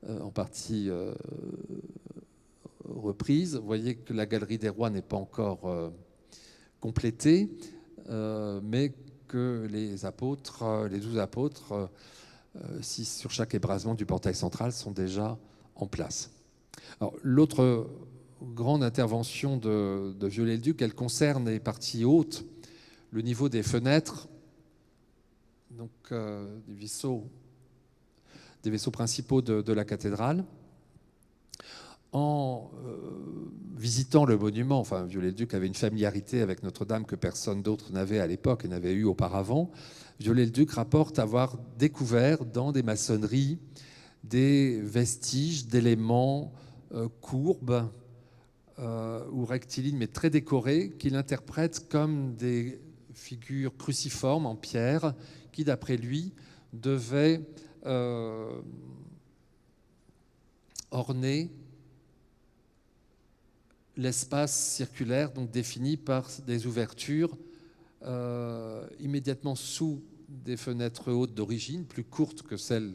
en partie reprise. Vous voyez que la galerie des rois n'est pas encore complétée, mais que les apôtres, les 12 apôtres, 6 sur chaque ébrasement du portail central, sont déjà en place. L'autre grande intervention de Viollet-le-Duc, elle concerne les parties hautes, le niveau des fenêtres, donc des vaisseaux principaux de la cathédrale. En visitant le monument, enfin Viollet-le-Duc avait une familiarité avec Notre-Dame que personne d'autre n'avait à l'époque et n'avait eu auparavant. Viollet-le-Duc rapporte avoir découvert dans des maçonneries des vestiges d'éléments courbes ou rectilignes, mais très décorés, qu'il interprète comme des figures cruciformes en pierre qui, d'après lui, devaient orner l'espace circulaire, donc défini par des ouvertures immédiatement sous des fenêtres hautes d'origine, plus courtes que celles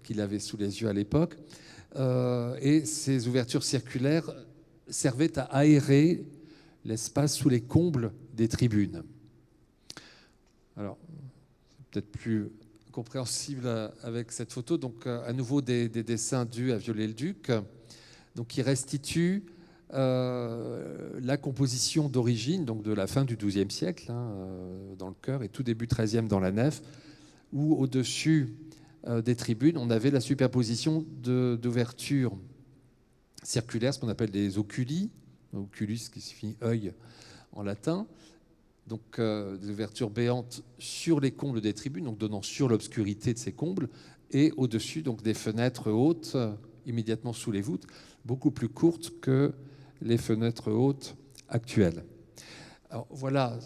qu'il avait sous les yeux à l'époque. Et ces ouvertures circulaires servaient à aérer l'espace sous les combles des tribunes. Alors, c'est peut-être plus compréhensible avec cette photo. Donc, à nouveau, des dessins dus à Viollet-le-Duc, donc qui restituent la composition d'origine, donc de la fin du XIIe siècle, hein, dans le chœur, et tout début XIIIe dans la nef, où au-dessus des tribunes, on avait la superposition d'ouvertures circulaires, ce qu'on appelle des oculi, oculus qui signifie œil en latin, donc des ouvertures béantes sur les combles des tribunes, donc donnant sur l'obscurité de ces combles, et au-dessus donc des fenêtres hautes immédiatement sous les voûtes, beaucoup plus courtes que les fenêtres hautes actuelles. Alors, voilà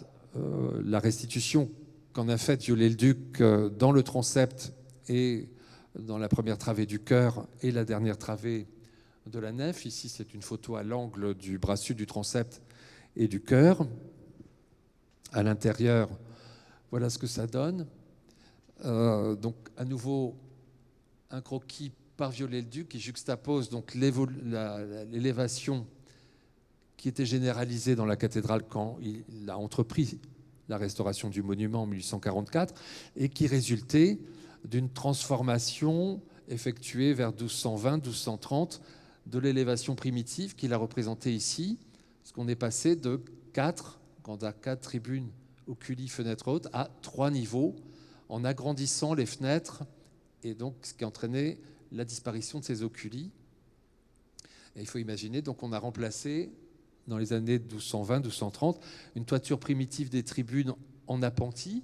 la restitution qu'en a faite Viollet-le-Duc dans le transept et dans la première travée du chœur et la dernière travée de la nef. Ici, c'est une photo à l'angle du bras sud du transept et du chœur. À l'intérieur, voilà ce que ça donne. Donc, à nouveau, un croquis par Viollet-le-Duc qui juxtapose donc l'élévation qui était généralisée dans la cathédrale quand il a entrepris la restauration du monument en 1844 et qui résultait d'une transformation effectuée vers 1220-1230 de l'élévation primitive qu'il a représentée ici, parce qu'on est passé de 4, quand on a 4 tribunes, oculi, fenêtres hautes, à 3 niveaux, en agrandissant les fenêtres, et donc ce qui entraînait la disparition de ces oculi. Et il faut imaginer, donc on a remplacé, dans les années 1220-1230, une toiture primitive des tribunes en appentis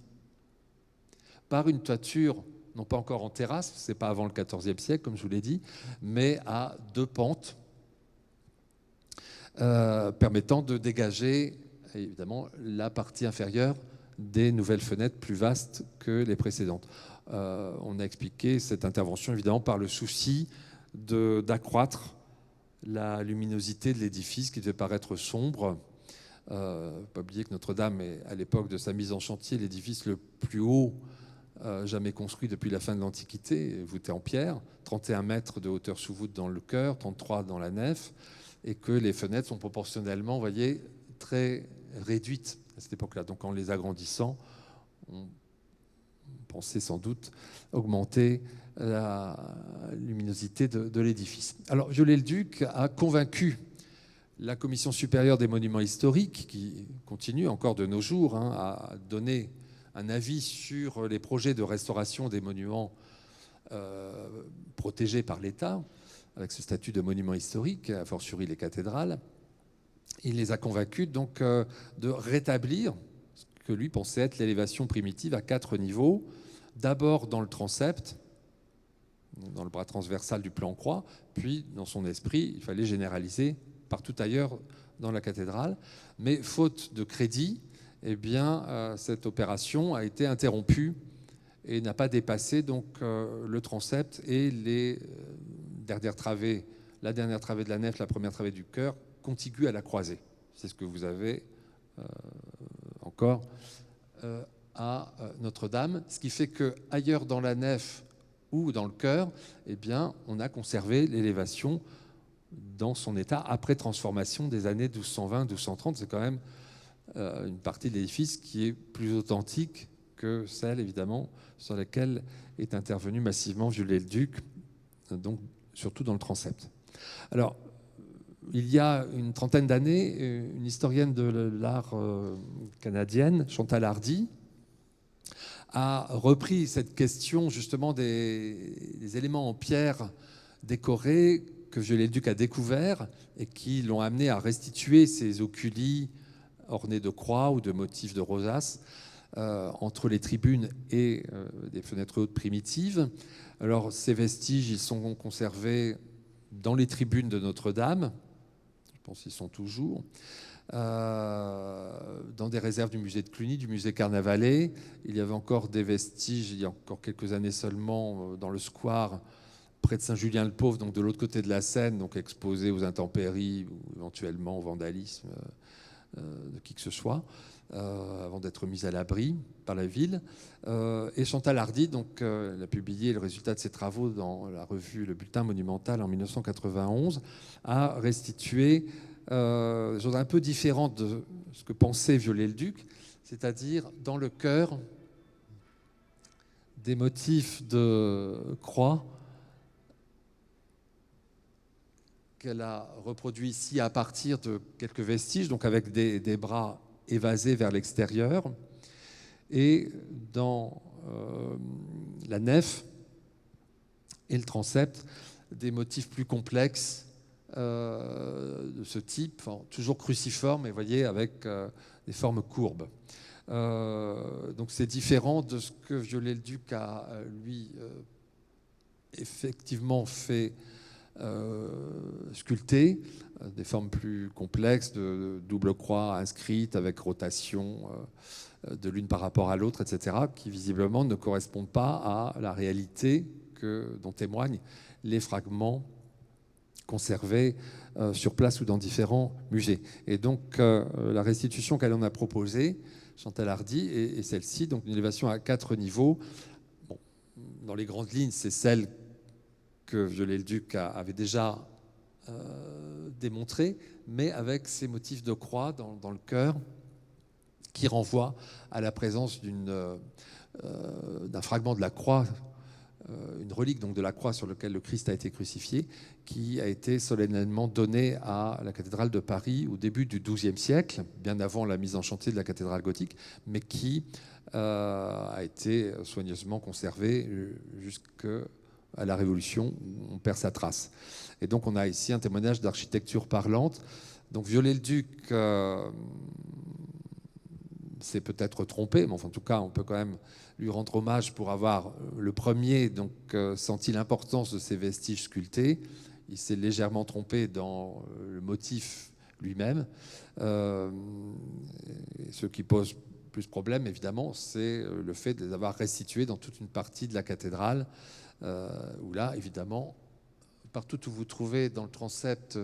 par une toiture, non pas encore en terrasse, c'est pas avant le XIVe siècle, comme je vous l'ai dit, mais à 2 pentes, permettant de dégager, évidemment, la partie inférieure des nouvelles fenêtres plus vastes que les précédentes. On a expliqué cette intervention, évidemment, par le souci d'accroître la luminosité de l'édifice qui devait paraître sombre. Pas oublier que Notre-Dame est, à l'époque de sa mise en chantier, l'édifice le plus haut jamais construit depuis la fin de l'Antiquité, voûté en pierre, 31 mètres de hauteur sous voûte dans le chœur, 33 dans la nef, et que les fenêtres sont proportionnellement, vous voyez, très réduites à cette époque-là. Donc en les agrandissant, on pensait sans doute augmenter la luminosité de l'édifice. Alors Viollet-le-Duc a convaincu La Commission supérieure des monuments historiques, qui continue encore de nos jours à donner un avis sur les projets de restauration des monuments protégés par l'État, avec ce statut de monument historique, a fortiori les cathédrales, il les a convaincus donc de rétablir ce que lui pensait être l'élévation primitive à 4 niveaux. D'abord dans le transept, dans le bras transversal du plan croix, puis dans son esprit, il fallait généraliser partout ailleurs dans la cathédrale. Mais faute de crédit, eh bien, cette opération a été interrompue et n'a pas dépassé donc, le transept et les dernières travées, la dernière travée de la nef, la première travée du chœur, contiguë à la croisée. C'est ce que vous avez encore à Notre-Dame, ce qui fait qu'ailleurs dans la nef ou dans le chœur, eh bien, on a conservé l'élévation dans son état après transformation des années 1220-1230. C'est quand même une partie de l'édifice qui est plus authentique que celle, évidemment, sur laquelle est intervenu massivement Viollet-le-Duc, donc surtout dans le transept. Alors, il y a une trentaine d'années, une historienne de l'art canadienne, Chantal Hardy, a repris cette question justement des éléments en pierre décorés que Viollet-le-Duc a découverts et qui l'ont amené à restituer ces oculi ornés de croix ou de motifs de rosaces entre les tribunes et des fenêtres hautes primitives. Alors ces vestiges, ils sont conservés dans les tribunes de Notre-Dame, je pense qu'ils sont toujours, dans des réserves du musée de Cluny, du musée Carnavalet. Il y avait encore des vestiges, il y a encore quelques années seulement, dans le square près de Saint-Julien-le-Pauvre, donc de l'autre côté de la Seine, donc exposés aux intempéries ou éventuellement au vandalisme de qui que ce soit, avant d'être mis à l'abri par la ville. Et Chantal Hardy, donc, elle a publié le résultat de ses travaux dans la revue Le Bulletin Monumental en 1991, a restitué des choses un peu différentes de ce que pensait Viollet-le-Duc, c'est-à-dire dans le chœur des motifs de croix qu'elle a reproduit ici à partir de quelques vestiges, donc avec des bras évasés vers l'extérieur. Et dans la nef et le transept, des motifs plus complexes de ce type, enfin, toujours cruciformes, mais vous voyez, avec des formes courbes. Donc c'est différent de ce que Viollet-le-Duc a, lui, effectivement fait sculpter, des formes plus complexes de double croix inscrite avec rotation de l'une par rapport à l'autre, etc., qui visiblement ne correspondent pas à la réalité dont témoignent les fragments conservés sur place ou dans différents musées. Et donc la restitution qu'elle en a proposée, Chantal Hardy, est celle-ci, donc une élévation à 4 niveaux. Bon, dans les grandes lignes, c'est celle que Viollet-le-Duc avait déjà démontré, mais avec ces motifs de croix dans le chœur qui renvoient à la présence d'un fragment de la croix, une relique donc de la croix sur laquelle le Christ a été crucifié, qui a été solennellement donné à la cathédrale de Paris au début du XIIe siècle, bien avant la mise en chantier de la cathédrale gothique, mais qui a été soigneusement conservée jusqu'à la Révolution, où on perd sa trace. Et donc on a ici un témoignage d'architecture parlante. Donc Viollet-le-Duc s'est peut-être trompé, mais enfin, en tout cas on peut quand même lui rendre hommage pour avoir le premier donc, senti l'importance de ces vestiges sculptés. Il s'est légèrement trompé dans le motif lui-même. Ce qui pose plus problème, évidemment, c'est le fait de les avoir restitués dans toute une partie de la cathédrale, où là, évidemment, partout où vous trouvez dans le transept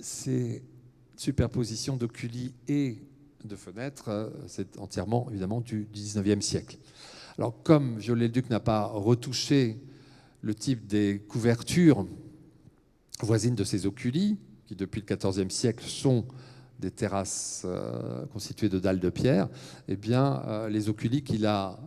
ces superpositions d'oculi et de fenêtres, c'est entièrement, évidemment, du XIXe siècle. Alors, comme Viollet-le-Duc n'a pas retouché le type des couvertures voisines de ces oculi, qui depuis le XIVe siècle sont des terrasses constituées de dalles de pierre, eh bien, les oculi qu'il a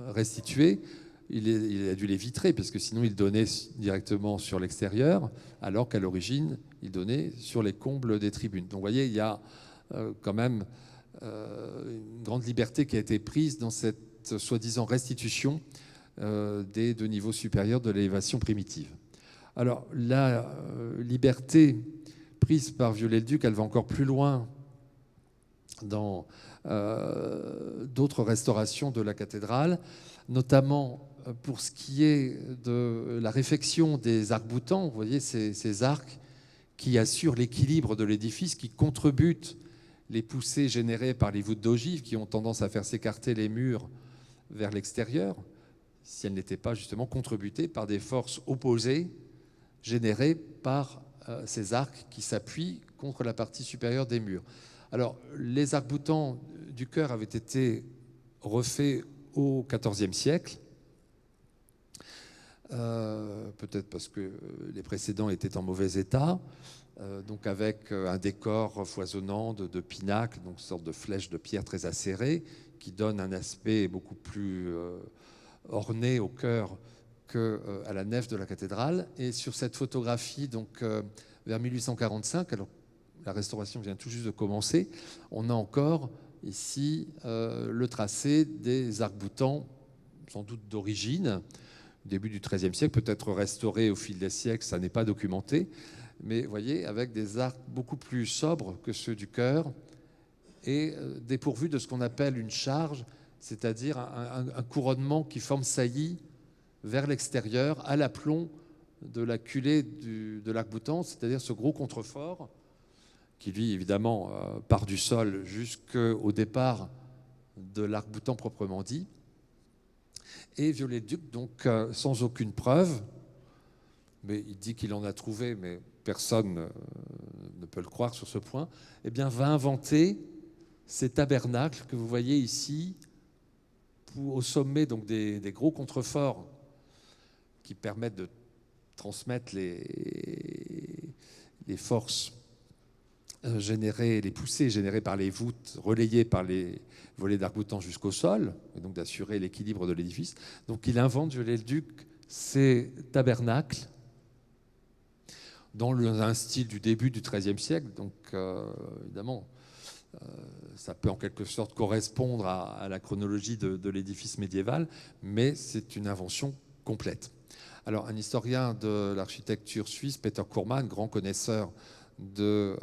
restitués, il a dû les vitrer, parce que sinon il donnait directement sur l'extérieur, alors qu'à l'origine, il donnait sur les combles des tribunes. Donc vous voyez, il y a quand même une grande liberté qui a été prise dans cette soi-disant restitution des deux niveaux supérieurs de l'élévation primitive. Alors la liberté prise par Viollet-le-Duc, elle va encore plus loin dans d'autres restaurations de la cathédrale, notamment pour ce qui est de la réfection des arcs-boutants. Vous voyez ces arcs qui assurent l'équilibre de l'édifice, qui contrebutent les poussées générées par les voûtes d'ogive qui ont tendance à faire s'écarter les murs vers l'extérieur, si elles n'étaient pas justement contributées par des forces opposées générées par ces arcs qui s'appuient contre la partie supérieure des murs. Alors, les arcs-boutants du chœur avaient été refaits au XIVe siècle, peut-être parce que les précédents étaient en mauvais état, donc avec un décor foisonnant de pinacles, donc une sorte de flèche de pierre très acérée, qui donne un aspect beaucoup plus orné au chœur qu'à la nef de la cathédrale. Et sur cette photographie, donc vers 1845, alors la restauration vient tout juste de commencer, on a encore ici le tracé des arcs-boutants, sans doute d'origine, début du XIIIe siècle, peut-être restauré au fil des siècles, ça n'est pas documenté, mais vous voyez, avec des arcs beaucoup plus sobres que ceux du chœur et dépourvus de ce qu'on appelle une charge, c'est-à-dire un couronnement qui forme saillie vers l'extérieur à l'aplomb de la culée de l'arc-boutant, c'est-à-dire ce gros contrefort qui, lui, évidemment, part du sol jusqu'au départ de l'arc-boutant proprement dit. Et Viollet-le-Duc, donc sans aucune preuve, mais il dit qu'il en a trouvé, mais personne ne peut le croire sur ce point, eh bien, va inventer ces tabernacles que vous voyez ici, au sommet donc, des gros contreforts qui permettent de transmettre les forces générées, les poussées générées par les voûtes, relayées par les volets d'arc-boutant jusqu'au sol, et donc d'assurer l'équilibre de l'édifice. Donc il invente, Viollet-le-Duc, ces tabernacles dans un style du début du XIIIe siècle. Donc évidemment, ça peut en quelque sorte correspondre à la chronologie de l'édifice médiéval, mais c'est une invention complète. Alors, un historien de l'architecture suisse, Peter Kurman, grand connaisseur de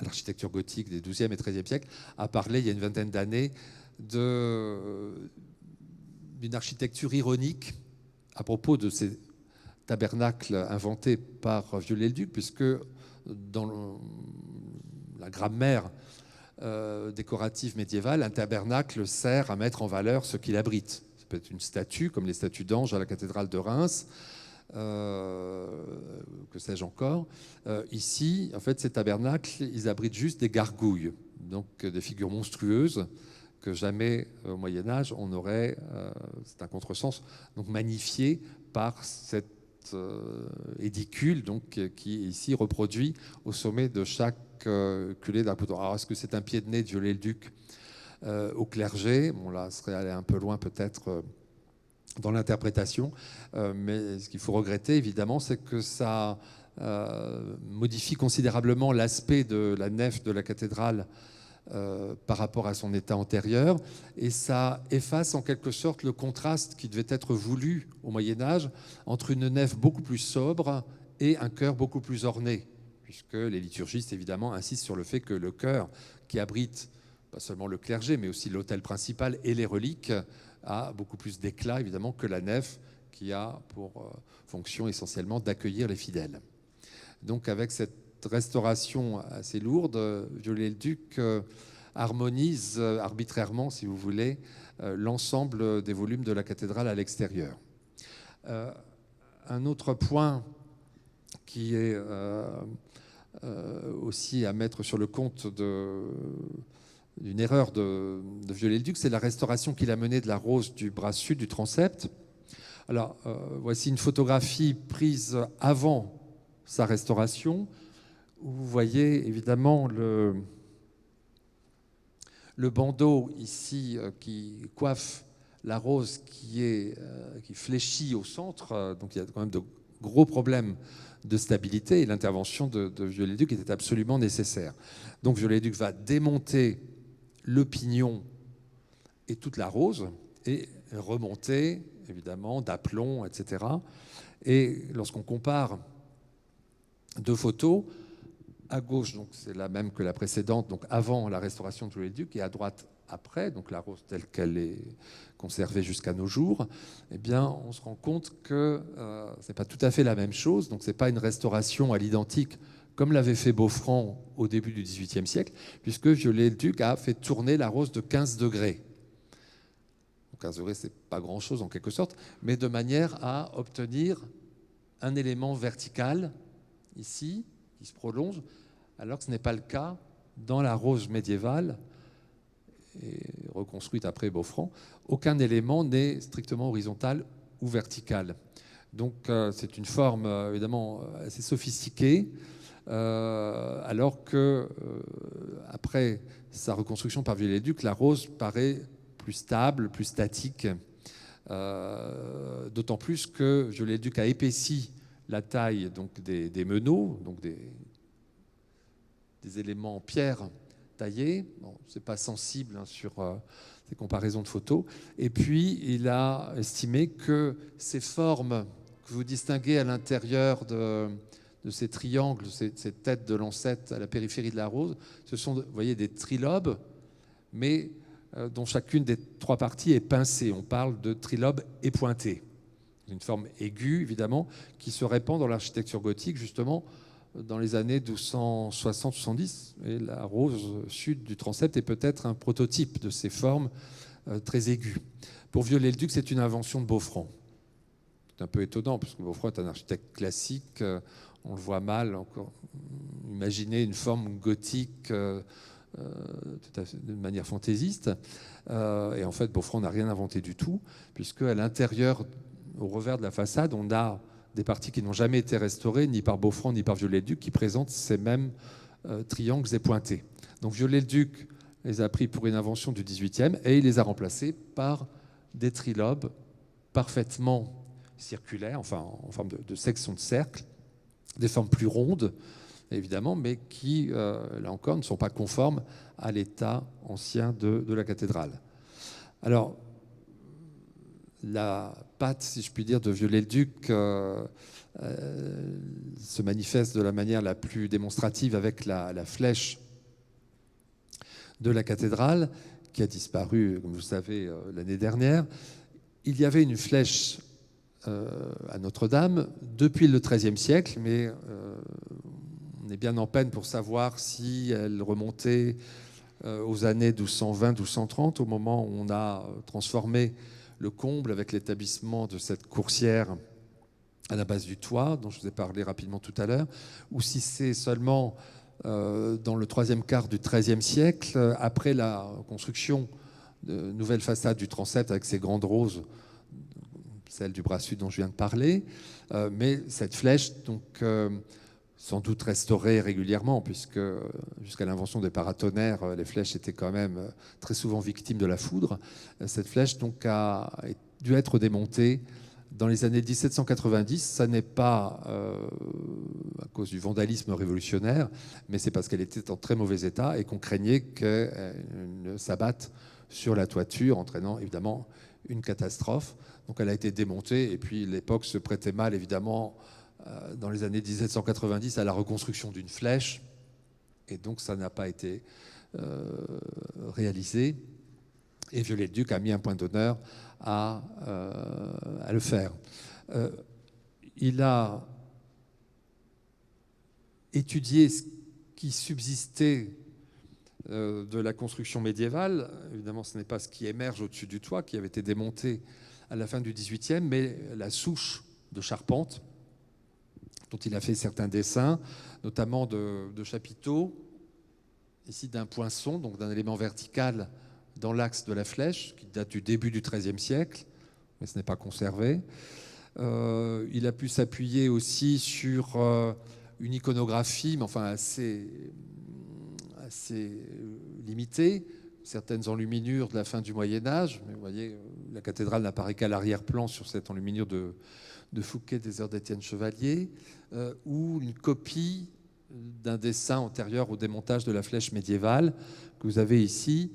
l'architecture gothique des XIIe et XIIIe siècles, a parlé il y a une vingtaine d'années d'une architecture ironique à propos de ces tabernacles inventés par Viollet-le-Duc, puisque dans la grammaire décorative médiévale, un tabernacle sert à mettre en valeur ce qu'il abrite. Ça peut être une statue, comme les statues d'anges à la cathédrale de Reims, que sais-je encore. Ici, en fait, ces tabernacles, ils abritent juste des gargouilles, donc des figures monstrueuses que jamais au Moyen-Âge on aurait, c'est un contresens, donc magnifié par cette édicule donc, qui est ici reproduit au sommet de chaque culée d'arc-boutant. Alors, est-ce que c'est un pied de nez de Viollet-le-Duc au clergé? Bon, là, ce serait aller un peu loin peut-être dans l'interprétation, mais ce qu'il faut regretter, évidemment, c'est que ça modifie considérablement l'aspect de la nef de la cathédrale par rapport à son état antérieur, et ça efface en quelque sorte le contraste qui devait être voulu au Moyen-Âge entre une nef beaucoup plus sobre et un chœur beaucoup plus orné, puisque les liturgistes, évidemment, insistent sur le fait que le chœur, qui abrite pas seulement le clergé, mais aussi l'autel principal et les reliques, a beaucoup plus d'éclat, évidemment, que la nef, qui a pour fonction essentiellement d'accueillir les fidèles. Donc, avec cette restauration assez lourde, Viollet-le-Duc harmonise arbitrairement, si vous voulez, l'ensemble des volumes de la cathédrale à l'extérieur. Un autre point qui est aussi à mettre sur le compte d'une erreur de Viollet-le-Duc, c'est la restauration qu'il a menée de la rose du bras sud du transept. Alors, voici une photographie prise avant sa restauration, où vous voyez évidemment le bandeau ici qui coiffe la rose qui fléchit au centre. Donc il y a quand même de gros problème de stabilité et l'intervention de Viollet-le-Duc était absolument nécessaire. Donc Viollet-le-Duc va démonter le pignon et toute la rose et remonter, évidemment, d'aplomb, etc. Et lorsqu'on compare deux photos, à gauche, donc c'est la même que la précédente, donc avant la restauration de Viollet-le-Duc, et à droite après, donc la rose telle qu'elle est conservée jusqu'à nos jours, eh bien, on se rend compte que c'est pas tout à fait la même chose. Donc c'est pas une restauration à l'identique comme l'avait fait Beaufrand au début du XVIIIe siècle, puisque Viollet-le-Duc a fait tourner la rose de 15 degrés. 15 degrés, c'est pas grand-chose en quelque sorte, mais de manière à obtenir un élément vertical ici qui se prolonge, alors que ce n'est pas le cas dans la rose médiévale et reconstruite après Beaufrand. Aucun élément n'est strictement horizontal ou vertical. Donc c'est une forme évidemment assez sophistiquée, alors que après sa reconstruction par Viollet-le-Duc, la rose paraît plus stable, plus statique, d'autant plus que Viollet-le-Duc a épaissi la taille donc, des meneaux, donc des éléments en pierre taillés. Bon, ce n'est pas sensible hein, sur ces comparaisons de photos. Et puis, il a estimé que ces formes que vous distinguez à l'intérieur de ces triangles, ces têtes de lancette à la périphérie de la rose, ce sont, vous voyez, des trilobes, mais dont chacune des trois parties est pincée. On parle de trilobes épointés. Une forme aiguë, évidemment, qui se répand dans l'architecture gothique, justement, dans les années 1260-70. Et la rose sud du transept est peut-être un prototype de ces formes très aiguës. Pour Viollet-le-Duc, c'est une invention de Beaufrand. C'est un peu étonnant, parce que Beaufrand est un architecte classique. On le voit mal encore. Imaginez une forme gothique tout à fait, de manière fantaisiste. Et en fait, Beaufrand n'a rien inventé du tout, puisque à l'intérieur, au revers de la façade, on a des parties qui n'ont jamais été restaurées, ni par Beaufrand, ni par Viollet-le-Duc, qui présentent ces mêmes triangles épointés. Donc Viollet-le-Duc les a pris pour une invention du XVIIIe et il les a remplacés par des trilobes parfaitement circulaires, enfin en forme de section de cercle, des formes plus rondes, évidemment, mais qui, là encore, ne sont pas conformes à l'état ancien de la cathédrale. Alors, la patte, si je puis dire, de Viollet-le-Duc se manifeste de la manière la plus démonstrative avec la flèche de la cathédrale, qui a disparu, comme vous savez, l'année dernière. Il y avait une flèche à Notre-Dame depuis le XIIIe siècle, mais on est bien en peine pour savoir si elle remontait aux années 1220-1230, au moment où on a transformé le comble avec l'établissement de cette coursière à la base du toit, dont je vous ai parlé rapidement tout à l'heure, ou si c'est seulement dans le troisième quart du XIIIe siècle, après la construction de nouvelles façades du transept avec ces grandes roses, celle du bras sud dont je viens de parler, mais cette flèche, donc sans doute restaurée régulièrement, puisque jusqu'à l'invention des paratonnerres, les flèches étaient quand même très souvent victimes de la foudre. Cette flèche donc a dû être démontée dans les années 1790. Ça n'est pas à cause du vandalisme révolutionnaire, mais c'est parce qu'elle était en très mauvais état et qu'on craignait qu'elle ne s'abatte sur la toiture, entraînant évidemment une catastrophe. Donc elle a été démontée, et puis l'époque se prêtait mal, évidemment, dans les années 1790 à la reconstruction d'une flèche, et donc ça n'a pas été réalisé. Et Viollet-le-Duc a mis un point d'honneur à le faire. Il a étudié ce qui subsistait de la construction médiévale. Évidemment, ce n'est pas ce qui émerge au-dessus du toit, qui avait été démonté à la fin du XVIIIe, mais la souche de charpente, dont il a fait certains dessins, notamment de chapiteaux, ici d'un poinçon, donc d'un élément vertical dans l'axe de la flèche, qui date du début du XIIIe siècle, mais ce n'est pas conservé. Il a pu s'appuyer aussi sur une iconographie, mais enfin assez limitée, certaines enluminures de la fin du Moyen-Âge, mais vous voyez, la cathédrale n'apparaît qu'à l'arrière-plan sur cette enluminure de Fouquet des heures d'Étienne Chevalier, ou une copie d'un dessin antérieur au démontage de la flèche médiévale que vous avez ici,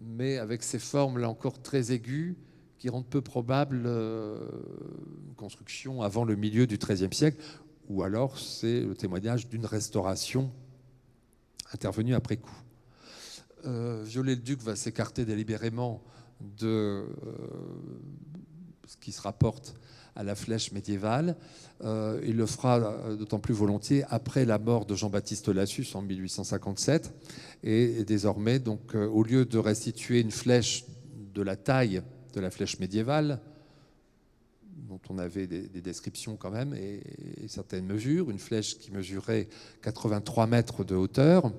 mais avec ces formes là encore très aiguës qui rendent peu probable une construction avant le milieu du XIIIe siècle, ou alors c'est le témoignage d'une restauration intervenue après coup. Viollet-le-Duc va s'écarter délibérément de ce qui se rapporte à la flèche médiévale. Il le fera d'autant plus volontiers après la mort de Jean-Baptiste Lassus en 1857. Et désormais, donc, au lieu de restituer une flèche de la taille de la flèche médiévale, dont on avait des descriptions quand même et certaines mesures, une flèche qui mesurait 83 mètres de hauteur,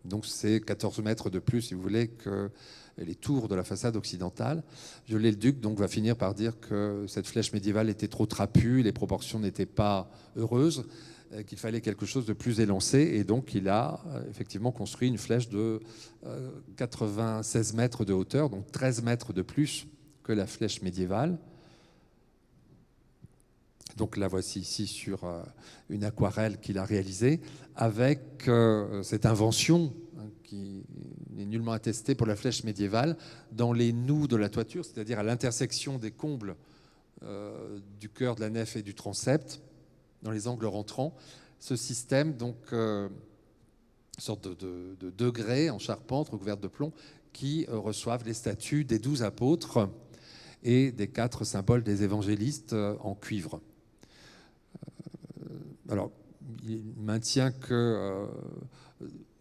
donc c'est 14 mètres de plus, si vous voulez, que les tours de la façade occidentale. Viollet-le-Duc donc va finir par dire que cette flèche médiévale était trop trapue, les proportions n'étaient pas heureuses, qu'il fallait quelque chose de plus élancé, et donc il a effectivement construit une flèche de 96 mètres de hauteur, donc 13 mètres de plus que la flèche médiévale. Donc la voici ici sur une aquarelle qu'il a réalisée avec cette invention qui n'est nullement attestée pour la flèche médiévale dans les nous de la toiture, c'est-à-dire à l'intersection des combles du chœur de la nef et du transept, dans les angles rentrants. Ce système, donc, sorte de degrés en charpente recouverte de plomb qui reçoivent les statues des 12 apôtres et des 4 symboles des évangélistes en cuivre. Alors, il maintient que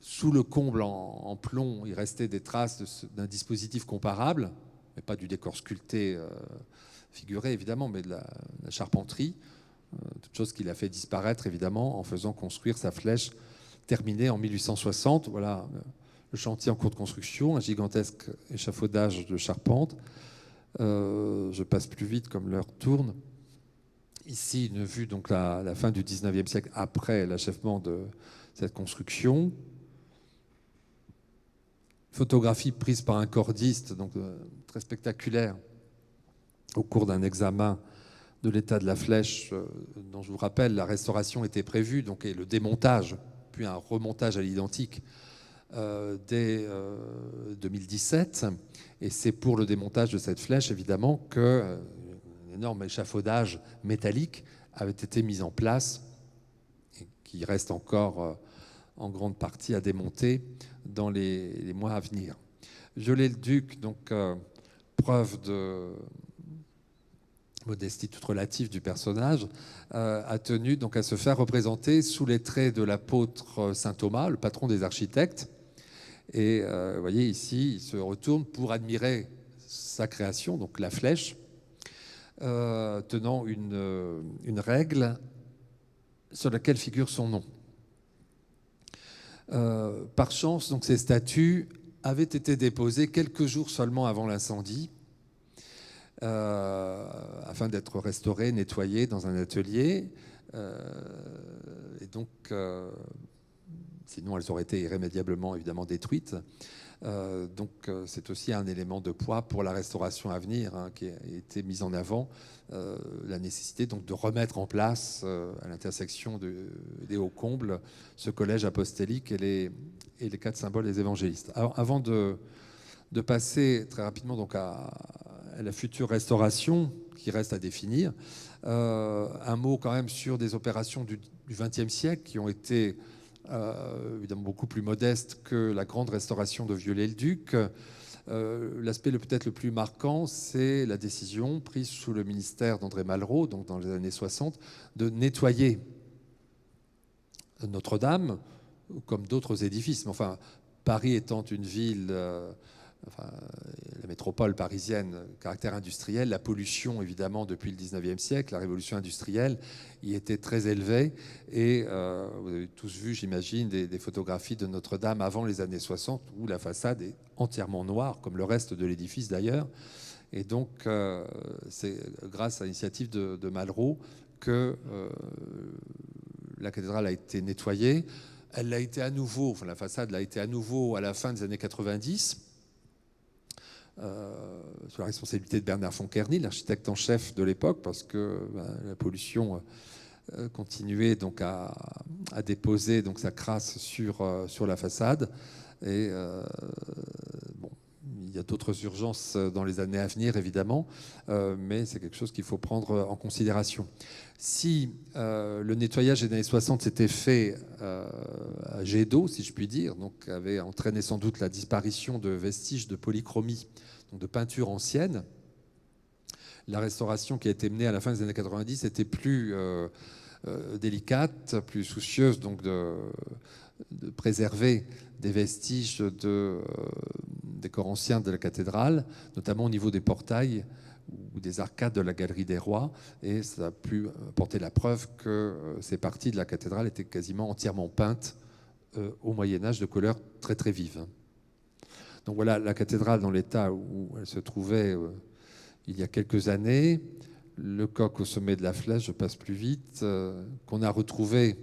sous le comble en plomb, il restait des traces d'un dispositif comparable, mais pas du décor sculpté figuré évidemment, mais de la charpenterie, toute chose qu'il a fait disparaître évidemment en faisant construire sa flèche terminée en 1860. Voilà le chantier en cours de construction, un gigantesque échafaudage de charpente. Je passe plus vite comme l'heure tourne. Ici, une vue, donc la fin du 19e siècle, après l'achèvement de cette construction. Photographie prise par un cordiste, donc très spectaculaire, au cours d'un examen de l'état de la flèche, dont je vous rappelle, la restauration était prévue, donc, et le démontage, puis un remontage à l'identique dès 2017. Et c'est pour le démontage de cette flèche, évidemment, que énorme échafaudage métallique avait été mis en place et qui reste encore en grande partie à démonter dans les mois à venir. Viollet-le-Duc, donc preuve de modestie toute relative du personnage, a tenu donc à se faire représenter sous les traits de l'apôtre saint Thomas, le patron des architectes. Et vous voyez ici, il se retourne pour admirer sa création, donc la flèche, tenant une règle sur laquelle figure son nom. Par chance, donc, ces statues avaient été déposées quelques jours seulement avant l'incendie, afin d'être restaurées, nettoyées dans un atelier. Et donc, sinon, elles auraient été irrémédiablement, évidemment, détruites. Donc c'est aussi un élément de poids pour la restauration à venir, qui a été mise en avant, la nécessité donc de remettre en place à l'intersection des hauts combles ce collège apostolique et les 4 symboles des évangélistes. Alors, avant de passer très rapidement donc à la future restauration qui reste à définir, un mot quand même sur des opérations du XXe siècle qui ont été évidemment beaucoup plus modeste que la grande restauration de Viollet-le-Duc. L'aspect peut-être le plus marquant, c'est la décision prise sous le ministère d'André Malraux, donc dans les années 60, de nettoyer Notre-Dame, comme d'autres édifices. Mais enfin, Paris étant une ville, la métropole parisienne, caractère industriel, la pollution, évidemment, depuis le 19e siècle, la révolution industrielle, y était très élevée. Et vous avez tous vu, j'imagine, des photographies de Notre-Dame avant les années 60, où la façade est entièrement noire, comme le reste de l'édifice d'ailleurs. Et donc, c'est grâce à l'initiative de Malraux que la cathédrale a été nettoyée. Elle l'a été à nouveau, enfin la façade l'a été à nouveau à la fin des années 90, sous la responsabilité de Bernard Fonkerny, l'architecte en chef de l'époque, parce que la pollution continuait donc à déposer donc sa crasse sur la façade. Et bon, il y a d'autres urgences dans les années à venir, évidemment, mais c'est quelque chose qu'il faut prendre en considération. Si le nettoyage des années 60 s'était fait à jet d'eau, si je puis dire, donc avait entraîné sans doute la disparition de vestiges de polychromie, donc de peinture ancienne, la restauration qui a été menée à la fin des années 90 était plus délicate, plus soucieuse donc de préserver des vestiges des corps anciens de la cathédrale, notamment au niveau des portails ou des arcades de la Galerie des Rois, et ça a pu apporter la preuve que ces parties de la cathédrale étaient quasiment entièrement peintes au Moyen-Âge de couleurs très très vives. Donc voilà la cathédrale dans l'état où elle se trouvait il y a quelques années. Le coq au sommet de la flèche, je passe plus vite, qu'on a retrouvé,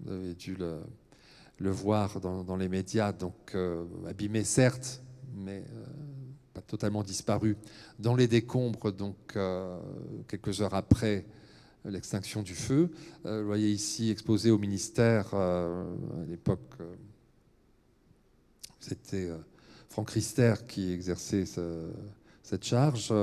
vous avez dû le voir dans les médias, donc abîmé certes, mais pas totalement disparu, dans les décombres, donc quelques heures après l'extinction du feu. Vous voyez ici exposé au ministère, à l'époque, c'était Franck Rister qui exerçait cette charge,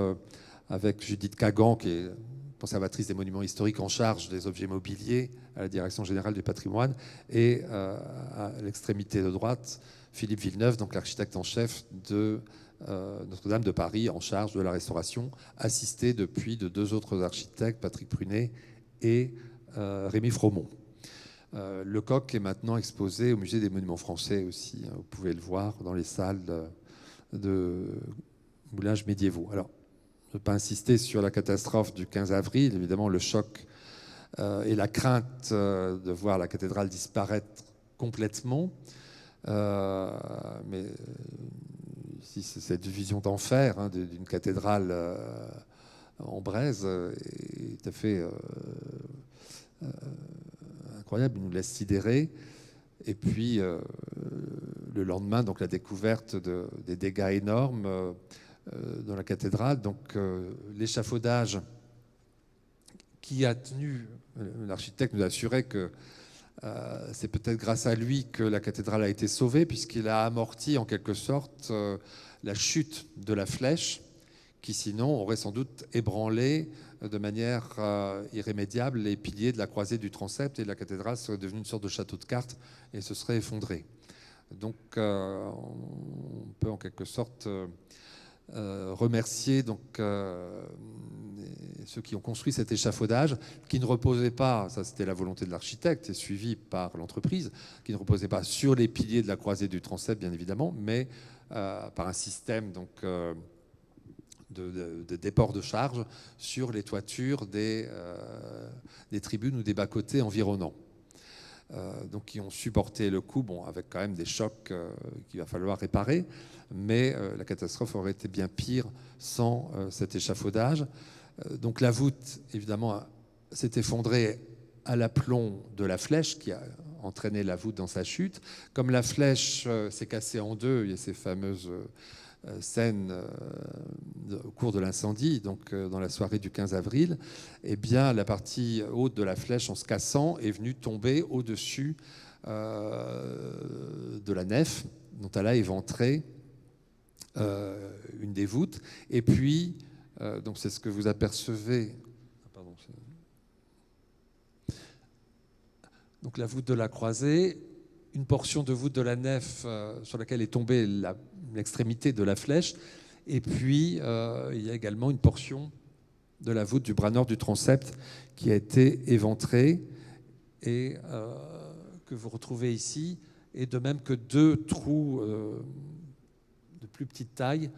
avec Judith Kagan, qui est conservatrice des monuments historiques en charge des objets mobiliers à la Direction générale du patrimoine, et à l'extrémité de droite, Philippe Villeneuve, donc l'architecte en chef de Notre-Dame de Paris, en charge de la restauration, assisté depuis de deux autres architectes, Patrick Prunet et Rémi Fromont. Le coq est maintenant exposé au musée des monuments français aussi, hein, vous pouvez le voir dans les salles de moulages médiévaux. Alors, je ne veux pas insister sur la catastrophe du 15 avril, évidemment le choc et la crainte de voir la cathédrale disparaître complètement. Mais ici, c'est cette vision d'enfer hein, d'une cathédrale en braise est tout à fait incroyable, il nous laisse sidérer. Et puis, le lendemain, donc, la découverte des dégâts énormes dans la cathédrale. Donc, l'échafaudage qui a tenu, l'architecte nous assurait que c'est peut-être grâce à lui que la cathédrale a été sauvée, puisqu'il a amorti en quelque sorte la chute de la flèche, qui sinon aurait sans doute ébranlé de manière irrémédiable les piliers de la croisée du transept, et la cathédrale serait devenue une sorte de château de cartes et se serait effondrée. Donc on peut en quelque sorte remercier donc, ceux qui ont construit cet échafaudage, qui ne reposait pas, ça c'était la volonté de l'architecte et suivi par l'entreprise, qui ne reposait pas sur les piliers de la croisée du transept bien évidemment, mais par un système donc, de déport de charge sur les toitures des tribunes ou des bas-côtés environnants. Donc qui ont supporté le coup, bon, avec quand même des chocs qu'il va falloir réparer, mais la catastrophe aurait été bien pire sans cet échafaudage. Donc la voûte, évidemment, s'est effondrée à l'aplomb de la flèche qui a entraîné la voûte dans sa chute. Comme la flèche s'est cassée en deux, il y a ces fameuses scène au cours de l'incendie, donc dans la soirée du 15 avril, eh bien, la partie haute de la flèche, en se cassant, est venue tomber au-dessus de la nef, dont elle a éventré une des voûtes. Et puis, donc c'est ce que vous apercevez. Pardon, donc la voûte de la croisée, une portion de voûte de la nef sur laquelle est tombée l'extrémité de la flèche, et puis il y a également une portion de la voûte du bras nord du transept qui a été éventrée et que vous retrouvez ici, et de même que deux trous de plus petite taille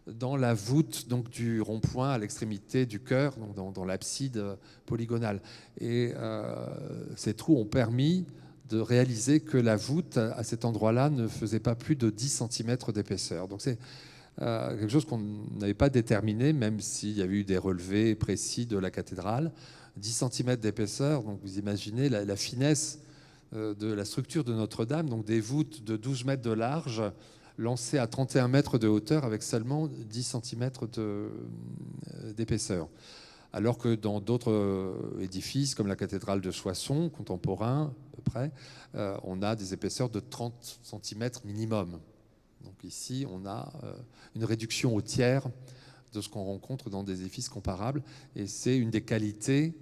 dans la voûte donc, du rond-point à l'extrémité du chœur, donc dans l'abside polygonale. Et ces trous ont permis de réaliser que la voûte à cet endroit-là ne faisait pas plus de 10 cm d'épaisseur. Donc c'est quelque chose qu'on n'avait pas déterminé, même s'il y avait eu des relevés précis de la cathédrale. 10 cm d'épaisseur, donc vous imaginez la finesse de la structure de Notre-Dame, donc des voûtes de 12 mètres de large, lancé à 31 mètres de hauteur avec seulement 10 cm d'épaisseur. Alors que dans d'autres édifices, comme la cathédrale de Soissons, contemporain à peu près, on a des épaisseurs de 30 cm minimum. Donc ici, on a une réduction au tiers de ce qu'on rencontre dans des édifices comparables. Et c'est une des qualités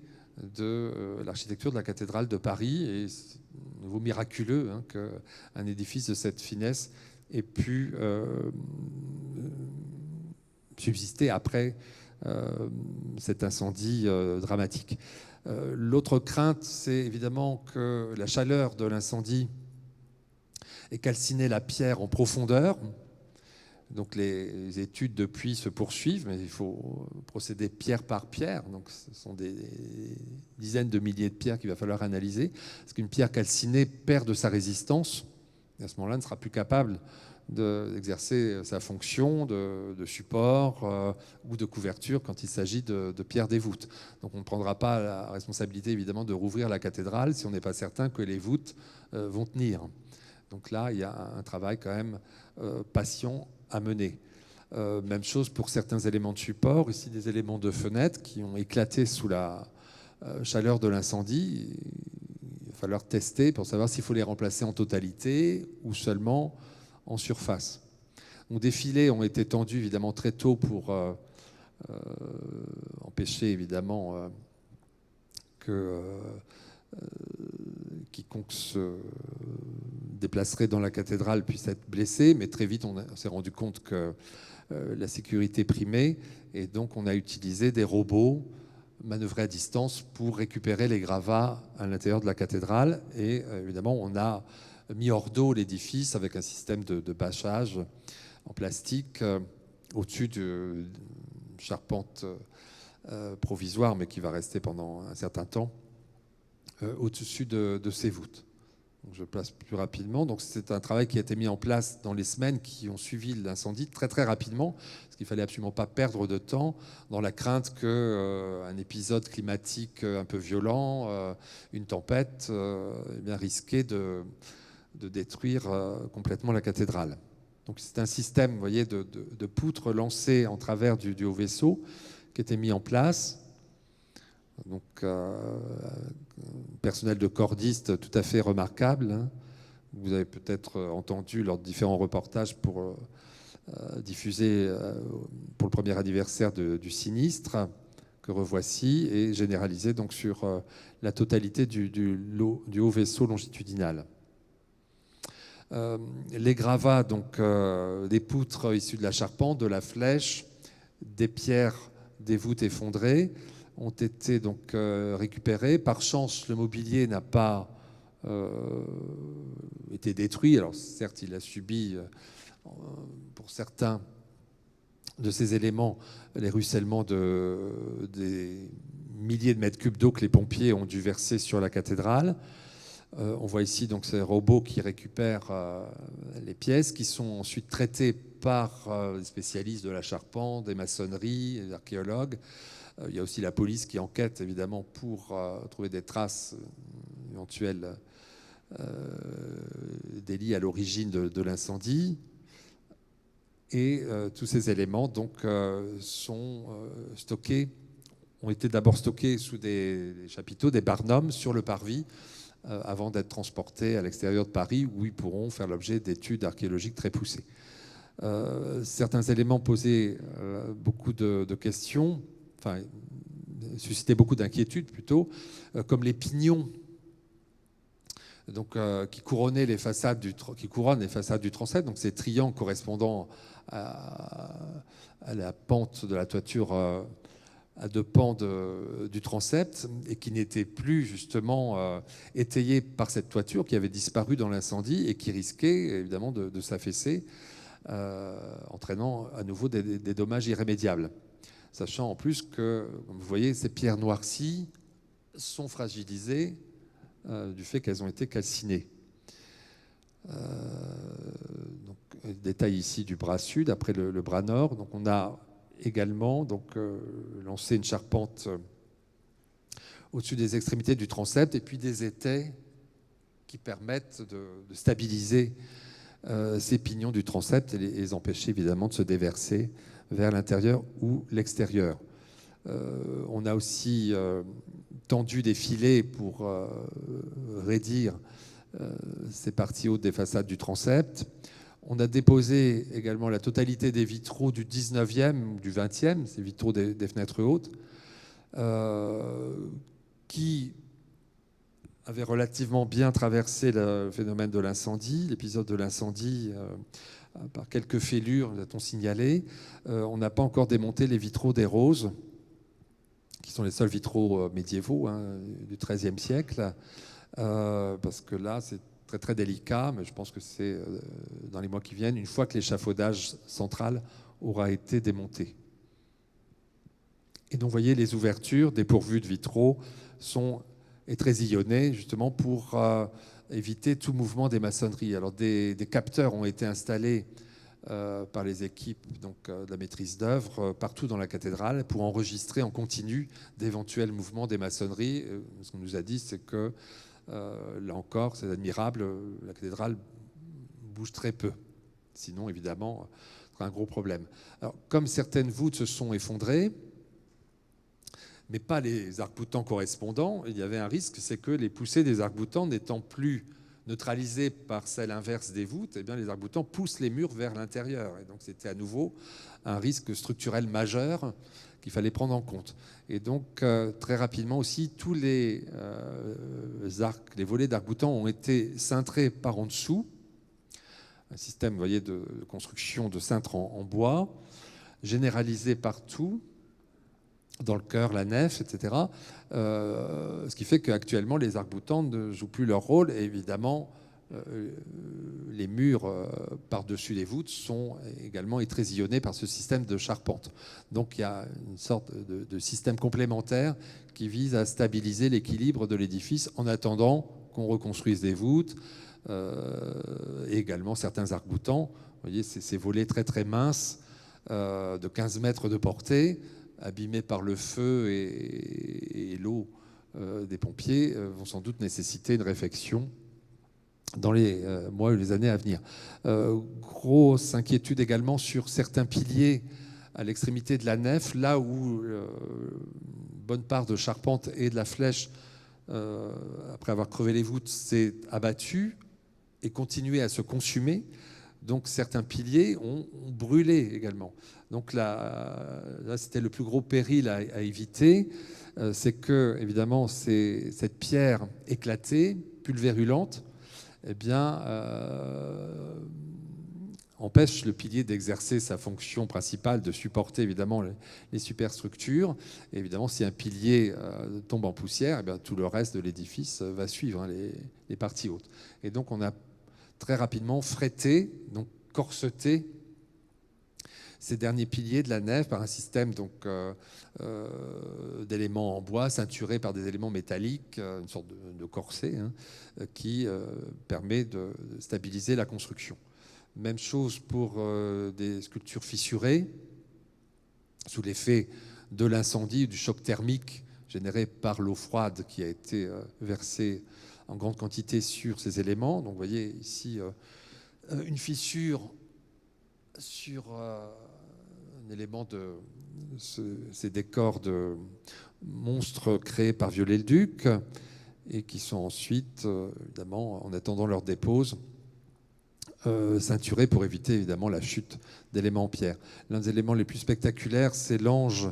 de l'architecture de la cathédrale de Paris. Et c'est un nouveau miraculeux qu'un édifice de cette finesse ait pu subsister après cet incendie dramatique. L'autre crainte, c'est évidemment que la chaleur de l'incendie ait calciné la pierre en profondeur. Donc les études depuis se poursuivent, mais il faut procéder pierre par pierre. Donc ce sont des dizaines de milliers de pierres qu'il va falloir analyser. Parce qu'une pierre calcinée perd de sa résistance, et à ce moment-là, ne sera plus capable d'exercer sa fonction de support ou de couverture quand il s'agit de pierres des voûtes. Donc on ne prendra pas la responsabilité évidemment de rouvrir la cathédrale si on n'est pas certain que les voûtes vont tenir. Donc là, il y a un travail quand même patient à mener. Même chose pour certains éléments de support, ici des éléments de fenêtre qui ont éclaté sous la chaleur de l'incendie. Il va falloir tester pour savoir s'il faut les remplacer en totalité ou seulement en surface. Donc, des filets ont été tendus évidemment très tôt pour empêcher évidemment que quiconque se déplacerait dans la cathédrale puisse être blessé, mais très vite on s'est rendu compte que la sécurité primait et donc on a utilisé des robots manœuvrés à distance pour récupérer les gravats à l'intérieur de la cathédrale et évidemment on a mis hors d'eau l'édifice avec un système de bâchage en plastique au-dessus de charpente provisoire mais qui va rester pendant un certain temps au-dessus de ces voûtes. Donc je place plus rapidement. Donc c'est un travail qui a été mis en place dans les semaines qui ont suivi l'incendie très très rapidement, parce qu'il fallait absolument pas perdre de temps dans la crainte que un épisode climatique un peu violent, une tempête, eh bien risquait de détruire complètement la cathédrale. Donc c'est un système, vous voyez, de poutres lancées en travers du haut vaisseau qui était mis en place. Donc, personnel de cordiste tout à fait remarquable. Vous avez peut-être entendu lors de différents reportages pour diffuser pour le premier anniversaire du sinistre, que revoici, et généralisé donc sur la totalité du haut vaisseau longitudinal. Les gravats, donc des poutres issues de la charpente, de la flèche, des pierres, des voûtes effondrées, ont été donc récupérés. Par chance, le mobilier n'a pas été détruit. Alors certes, il a subi, pour certains de ces éléments, les ruissellements des milliers de mètres cubes d'eau que les pompiers ont dû verser sur la cathédrale. On voit ici donc ces robots qui récupèrent les pièces, qui sont ensuite traitées par des spécialistes de la charpente, des maçonneries, des archéologues. Il y a aussi la police qui enquête évidemment pour trouver des traces éventuelles des liés à l'origine de l'incendie. Et tous ces éléments donc sont stockés, ont été d'abord stockés sous des chapiteaux, des barnums sur le parvis, avant d'être transportés à l'extérieur de Paris, où ils pourront faire l'objet d'études archéologiques très poussées. Certains éléments posaient beaucoup de questions, enfin, suscitaient beaucoup d'inquiétudes plutôt, comme les pignons donc, qui couronnent les façades du transept, donc ces triangles correspondant à la pente de la toiture à deux pans du transept, et qui n'étaient plus justement étayés par cette toiture qui avait disparu dans l'incendie et qui risquait évidemment de s'affaisser, entraînant à nouveau des dommages irrémédiables. Sachant en plus que, comme vous voyez, ces pierres noircies sont fragilisées du fait qu'elles ont été calcinées. Donc, détail ici du bras sud, après le bras nord. Donc on a également donc, lancé une charpente au-dessus des extrémités du transept et puis des étais qui permettent de stabiliser ces pignons du transept et les empêcher évidemment de se déverser vers l'intérieur ou l'extérieur. On a aussi tendu des filets pour raidir ces parties hautes des façades du transept. On a déposé également la totalité des vitraux du 19e ou du 20e, ces vitraux des fenêtres hautes, qui avaient relativement bien traversé le phénomène de l'incendie, l'épisode de l'incendie, par quelques fêlures, nous a-t-on signalé. On n'a pas encore démonté les vitraux des roses, qui sont les seuls vitraux médiévaux du XIIIe siècle, parce que là, c'est très très délicat, mais je pense que c'est dans les mois qui viennent, une fois que l'échafaudage central aura été démonté. Et donc, vous voyez, les ouvertures dépourvues de vitraux sont étrésillonnées, justement pour éviter tout mouvement des maçonneries. Alors, des capteurs ont été installés par les équipes de la maîtrise d'œuvre partout dans la cathédrale pour enregistrer en continu d'éventuels mouvements des maçonneries. Ce qu'on nous a dit, c'est que, là encore, c'est admirable, la cathédrale bouge très peu. Sinon, évidemment, ce sera un gros problème. Alors, comme certaines voûtes se sont effondrées, mais pas les arcs-boutants correspondants, il y avait un risque, c'est que les poussées des arcs-boutants n'étant plus neutralisées par celle inverse des voûtes, eh bien les arcs-boutants poussent les murs vers l'intérieur. Et donc c'était à nouveau un risque structurel majeur qu'il fallait prendre en compte. Et donc très rapidement aussi, tous les arcs, les volets d'arcs-boutants ont été cintrés par en dessous. Un système, vous voyez, de construction de cintres en bois, généralisé partout, dans le chœur, la nef, etc. Ce qui fait qu'actuellement, les arcs-boutants ne jouent plus leur rôle. Et évidemment, les murs par-dessus les voûtes sont également étrésillonnés par ce système de charpente. Donc il y a une sorte de système complémentaire qui vise à stabiliser l'équilibre de l'édifice en attendant qu'on reconstruise des voûtes et également certains arcs-boutants. Vous voyez, ces volets très très minces de 15 mètres de portée, abîmés par le feu et l'eau des pompiers, vont sans doute nécessiter une réfection dans les mois ou les années à venir. Grosse inquiétude également sur certains piliers à l'extrémité de la nef, là où bonne part de charpente et de la flèche, après avoir crevé les voûtes, s'est abattue et continué à se consumer. Donc certains piliers ont brûlé également. Donc là c'était le plus gros péril à éviter. C'est que, évidemment, cette pierre éclatée, pulvérulente, eh bien, empêche le pilier d'exercer sa fonction principale, de supporter évidemment les superstructures. Et évidemment, si un pilier tombe en poussière, eh bien, tout le reste de l'édifice va suivre, les parties hautes. Et donc on a très rapidement frété, donc corseté, ces derniers piliers de la nef par un système d'éléments en bois ceinturés par des éléments métalliques, une sorte de corset qui permet de stabiliser la construction. Même chose pour des sculptures fissurées, sous l'effet de l'incendie, du choc thermique généré par l'eau froide qui a été versée en grande quantité sur ces éléments. Donc vous voyez ici une fissure sur un élément de ces décors de monstres créés par Viollet-le-Duc et qui sont ensuite, évidemment, en attendant leur dépose, ceinturés pour éviter évidemment la chute d'éléments en pierre. L'un des éléments les plus spectaculaires, c'est l'ange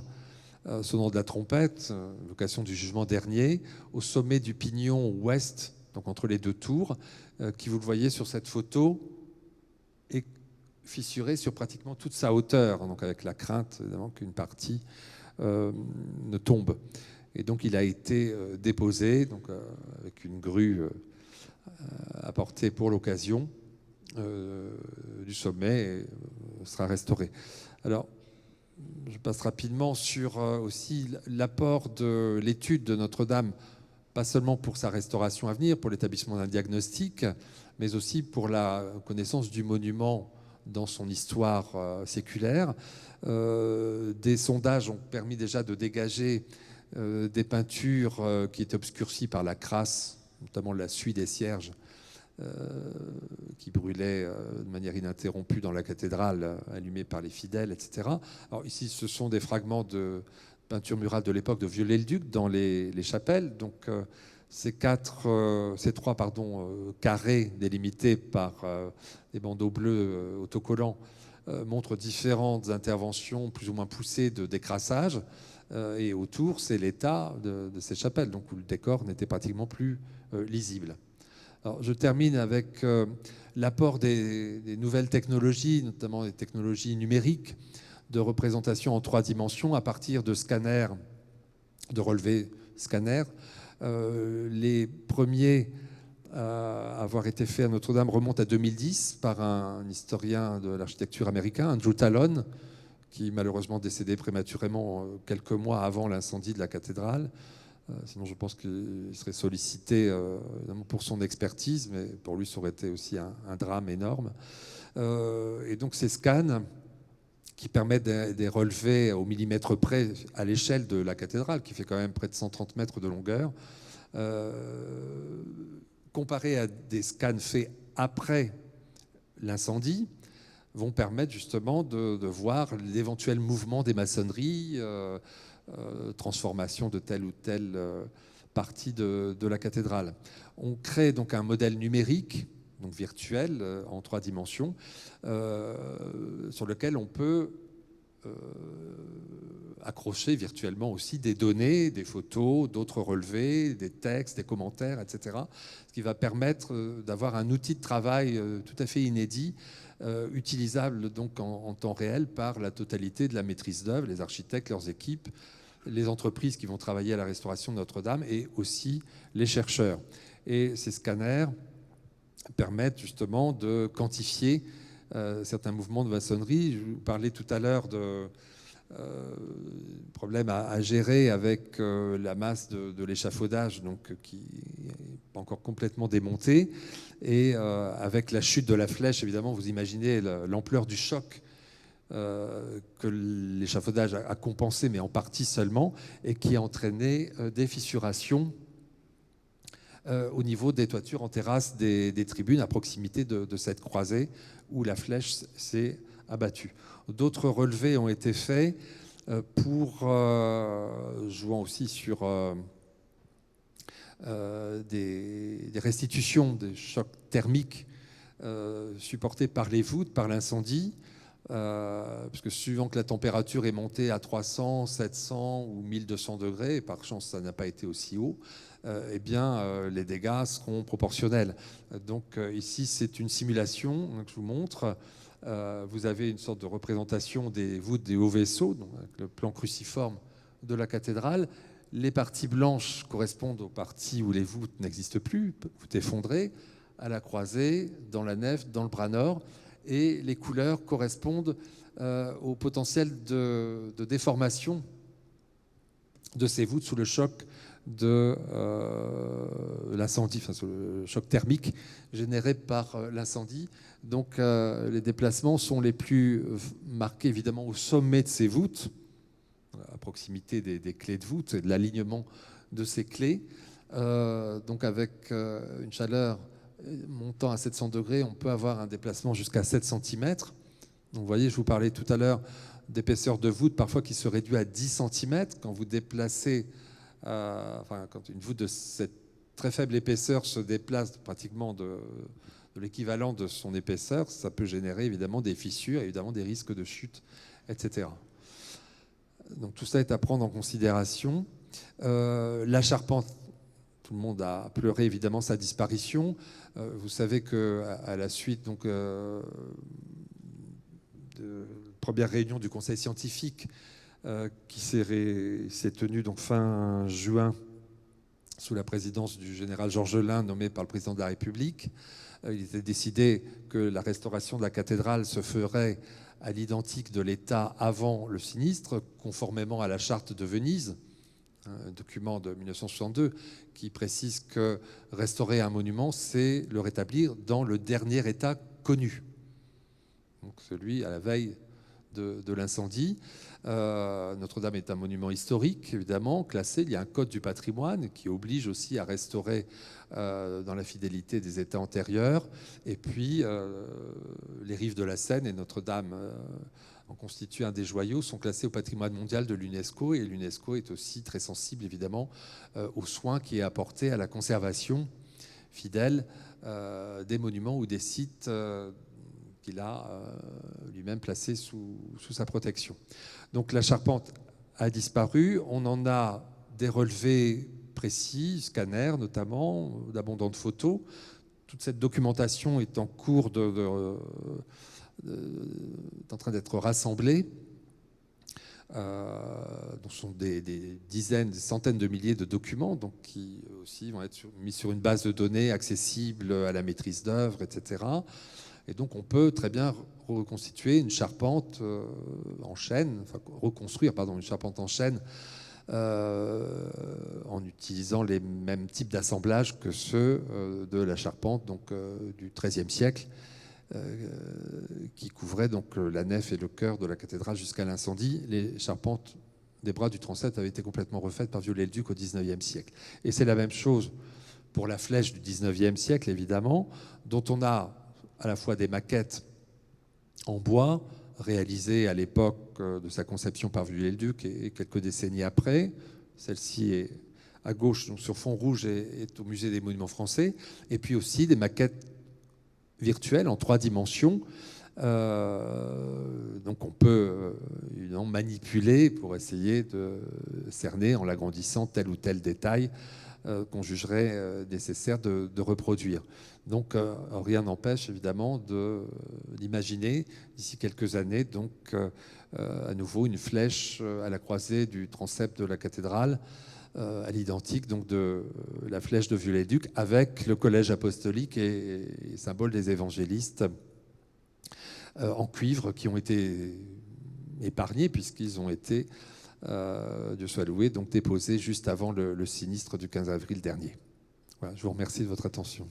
sonnant de la trompette, vocation du jugement dernier, au sommet du pignon ouest, donc entre les deux tours, qui, vous le voyez sur cette photo, est fissuré sur pratiquement toute sa hauteur, donc avec la crainte évidemment qu'une partie ne tombe. Et donc il a été déposé donc, avec une grue apportée pour l'occasion du sommet et sera restauré. Alors, je passe rapidement sur aussi l'apport de l'étude de Notre-Dame, pas seulement pour sa restauration à venir, pour l'établissement d'un diagnostic, mais aussi pour la connaissance du monument dans son histoire séculaire. Des sondages ont permis déjà de dégager des peintures qui étaient obscurcies par la crasse, notamment la suie des cierges qui brûlait de manière ininterrompue dans la cathédrale, allumée par les fidèles, etc. Alors ici, ce sont des fragments de peinture murale de l'époque de Viollet-le-Duc dans les chapelles. Donc ces trois carrés délimités par des bandeaux bleus autocollants montrent différentes interventions plus ou moins poussées de décrassage. Et autour, c'est l'état de ces chapelles, donc où le décor n'était pratiquement plus lisible. Alors, je termine avec l'apport des nouvelles technologies, notamment les technologies numériques de représentation en 3 dimensions à partir de scanners, de relevés scanners. Les premiers à avoir été faits à Notre-Dame remontent à 2010 par un historien de l'architecture américain, Andrew Tallon, qui malheureusement décédé prématurément quelques mois avant l'incendie de la cathédrale. Sinon, je pense qu'il serait sollicité pour son expertise, mais pour lui, ça aurait été aussi un drame énorme. Et donc, ces scans qui permettent des relevés au millimètre près à l'échelle de la cathédrale, qui fait quand même près de 130 mètres de longueur, comparés à des scans faits après l'incendie, vont permettre justement de voir l'éventuel mouvement des maçonneries, transformation de telle ou telle partie de la cathédrale. On crée donc un modèle numérique, donc virtuel, en 3 dimensions, sur lequel on peut accrocher virtuellement aussi des données, des photos, d'autres relevés, des textes, des commentaires, etc. Ce qui va permettre d'avoir un outil de travail tout à fait inédit, utilisable donc en temps réel par la totalité de la maîtrise d'œuvre, les architectes, leurs équipes, les entreprises qui vont travailler à la restauration de Notre-Dame et aussi les chercheurs. Et ces scanners permettent justement de quantifier certains mouvements de maçonnerie. Je vous parlais tout à l'heure de problème à gérer avec la masse de l'échafaudage, donc qui n'est pas encore complètement démontée, et avec la chute de la flèche, évidemment, vous imaginez l'ampleur du choc que l'échafaudage a compensé, mais en partie seulement, et qui a entraîné des fissurations au niveau des toitures en terrasse des tribunes, à proximité de cette croisée où la flèche s'est abattue. D'autres relevés ont été faits pour, jouant aussi sur des restitutions, des chocs thermiques supportés par les voûtes, par l'incendie, puisque suivant que la température est montée à 300, 700 ou 1200 degrés, et par chance ça n'a pas été aussi haut, eh bien les dégâts seront proportionnels. Donc ici c'est une simulation que je vous montre. Vous avez une sorte de représentation des voûtes des hauts vaisseaux, donc avec le plan cruciforme de la cathédrale. Les parties blanches correspondent aux parties où les voûtes n'existent plus, voûtes effondrées, à la croisée, dans la nef, dans le bras nord. Et les couleurs correspondent au potentiel de déformation de ces voûtes sous le choc de l'incendie, enfin sous le choc thermique généré par l'incendie. Donc les déplacements sont les plus marqués évidemment au sommet de ces voûtes, à proximité des clés de voûte et de l'alignement de ces clés. Donc avec une chaleur montant à 700 degrés, on peut avoir un déplacement jusqu'à 7 cm. Donc vous voyez, je vous parlais tout à l'heure d'épaisseur de voûte parfois qui se réduit à 10 cm. Quand vous déplacez, quand une voûte de cette très faible épaisseur se déplace pratiquement de l'équivalent de son épaisseur, ça peut générer évidemment des fissures, évidemment des risques de chute, etc. Donc tout ça est à prendre en considération. La charpente, tout le monde a pleuré évidemment sa disparition. Vous savez qu'à la suite donc, de première réunion du Conseil scientifique qui s'est tenue donc fin juin sous la présidence du général Georges Lain, nommé par le président de la République, il était décidé que la restauration de la cathédrale se ferait à l'identique de l'état avant le sinistre, conformément à la charte de Venise, un document de 1962 qui précise que restaurer un monument, c'est le rétablir dans le dernier état connu. Donc celui à la veille de l'incendie. Notre-Dame est un monument historique, évidemment, classé. Il y a un code du patrimoine qui oblige aussi à restaurer dans la fidélité des états antérieurs. Et puis, les rives de la Seine et Notre-Dame en constituent un des joyaux, sont classés au patrimoine mondial de l'UNESCO. Et l'UNESCO est aussi très sensible, évidemment, aux soins qui est apporté à la conservation fidèle des monuments ou des sites qu'il a lui-même placés sous sa protection. Donc la charpente a disparu. On en a des relevés précis, scanners notamment, d'abondantes photos. Toute cette documentation est en cours est en train d'être rassemblée. Donc ce sont des dizaines, des centaines de milliers de documents donc, qui aussi vont être mis sur une base de données accessible à la maîtrise d'œuvre, etc. Et donc on peut très bien reconstituer une charpente en chêne, enfin reconstruire pardon, une charpente en chêne en utilisant les mêmes types d'assemblages que ceux de la charpente donc, du XIIIe siècle. Qui couvrait donc la nef et le chœur de la cathédrale jusqu'à l'incendie. Les charpentes des bras du transept avaient été complètement refaites par Viollet-le-Duc au XIXe siècle. Et c'est la même chose pour la flèche du XIXe siècle, évidemment, dont on a à la fois des maquettes en bois réalisées à l'époque de sa conception par Viollet-le-Duc et quelques décennies après. Celle-ci est à gauche, donc sur fond rouge, est au Musée des Monuments Français. Et puis aussi des maquettes virtuelle en 3 dimensions. Donc on peut manipuler pour essayer de cerner en l'agrandissant tel ou tel détail qu'on jugerait nécessaire de reproduire. Donc rien n'empêche évidemment d'imaginer d'ici quelques années donc à nouveau une flèche à la croisée du transept de la cathédrale à l'identique donc de la flèche de Viollet-le-Duc avec le collège apostolique et symbole des évangélistes en cuivre qui ont été épargnés puisqu'ils ont été, Dieu soit loué, donc déposés juste avant le sinistre du 15 avril dernier. Voilà, je vous remercie de votre attention.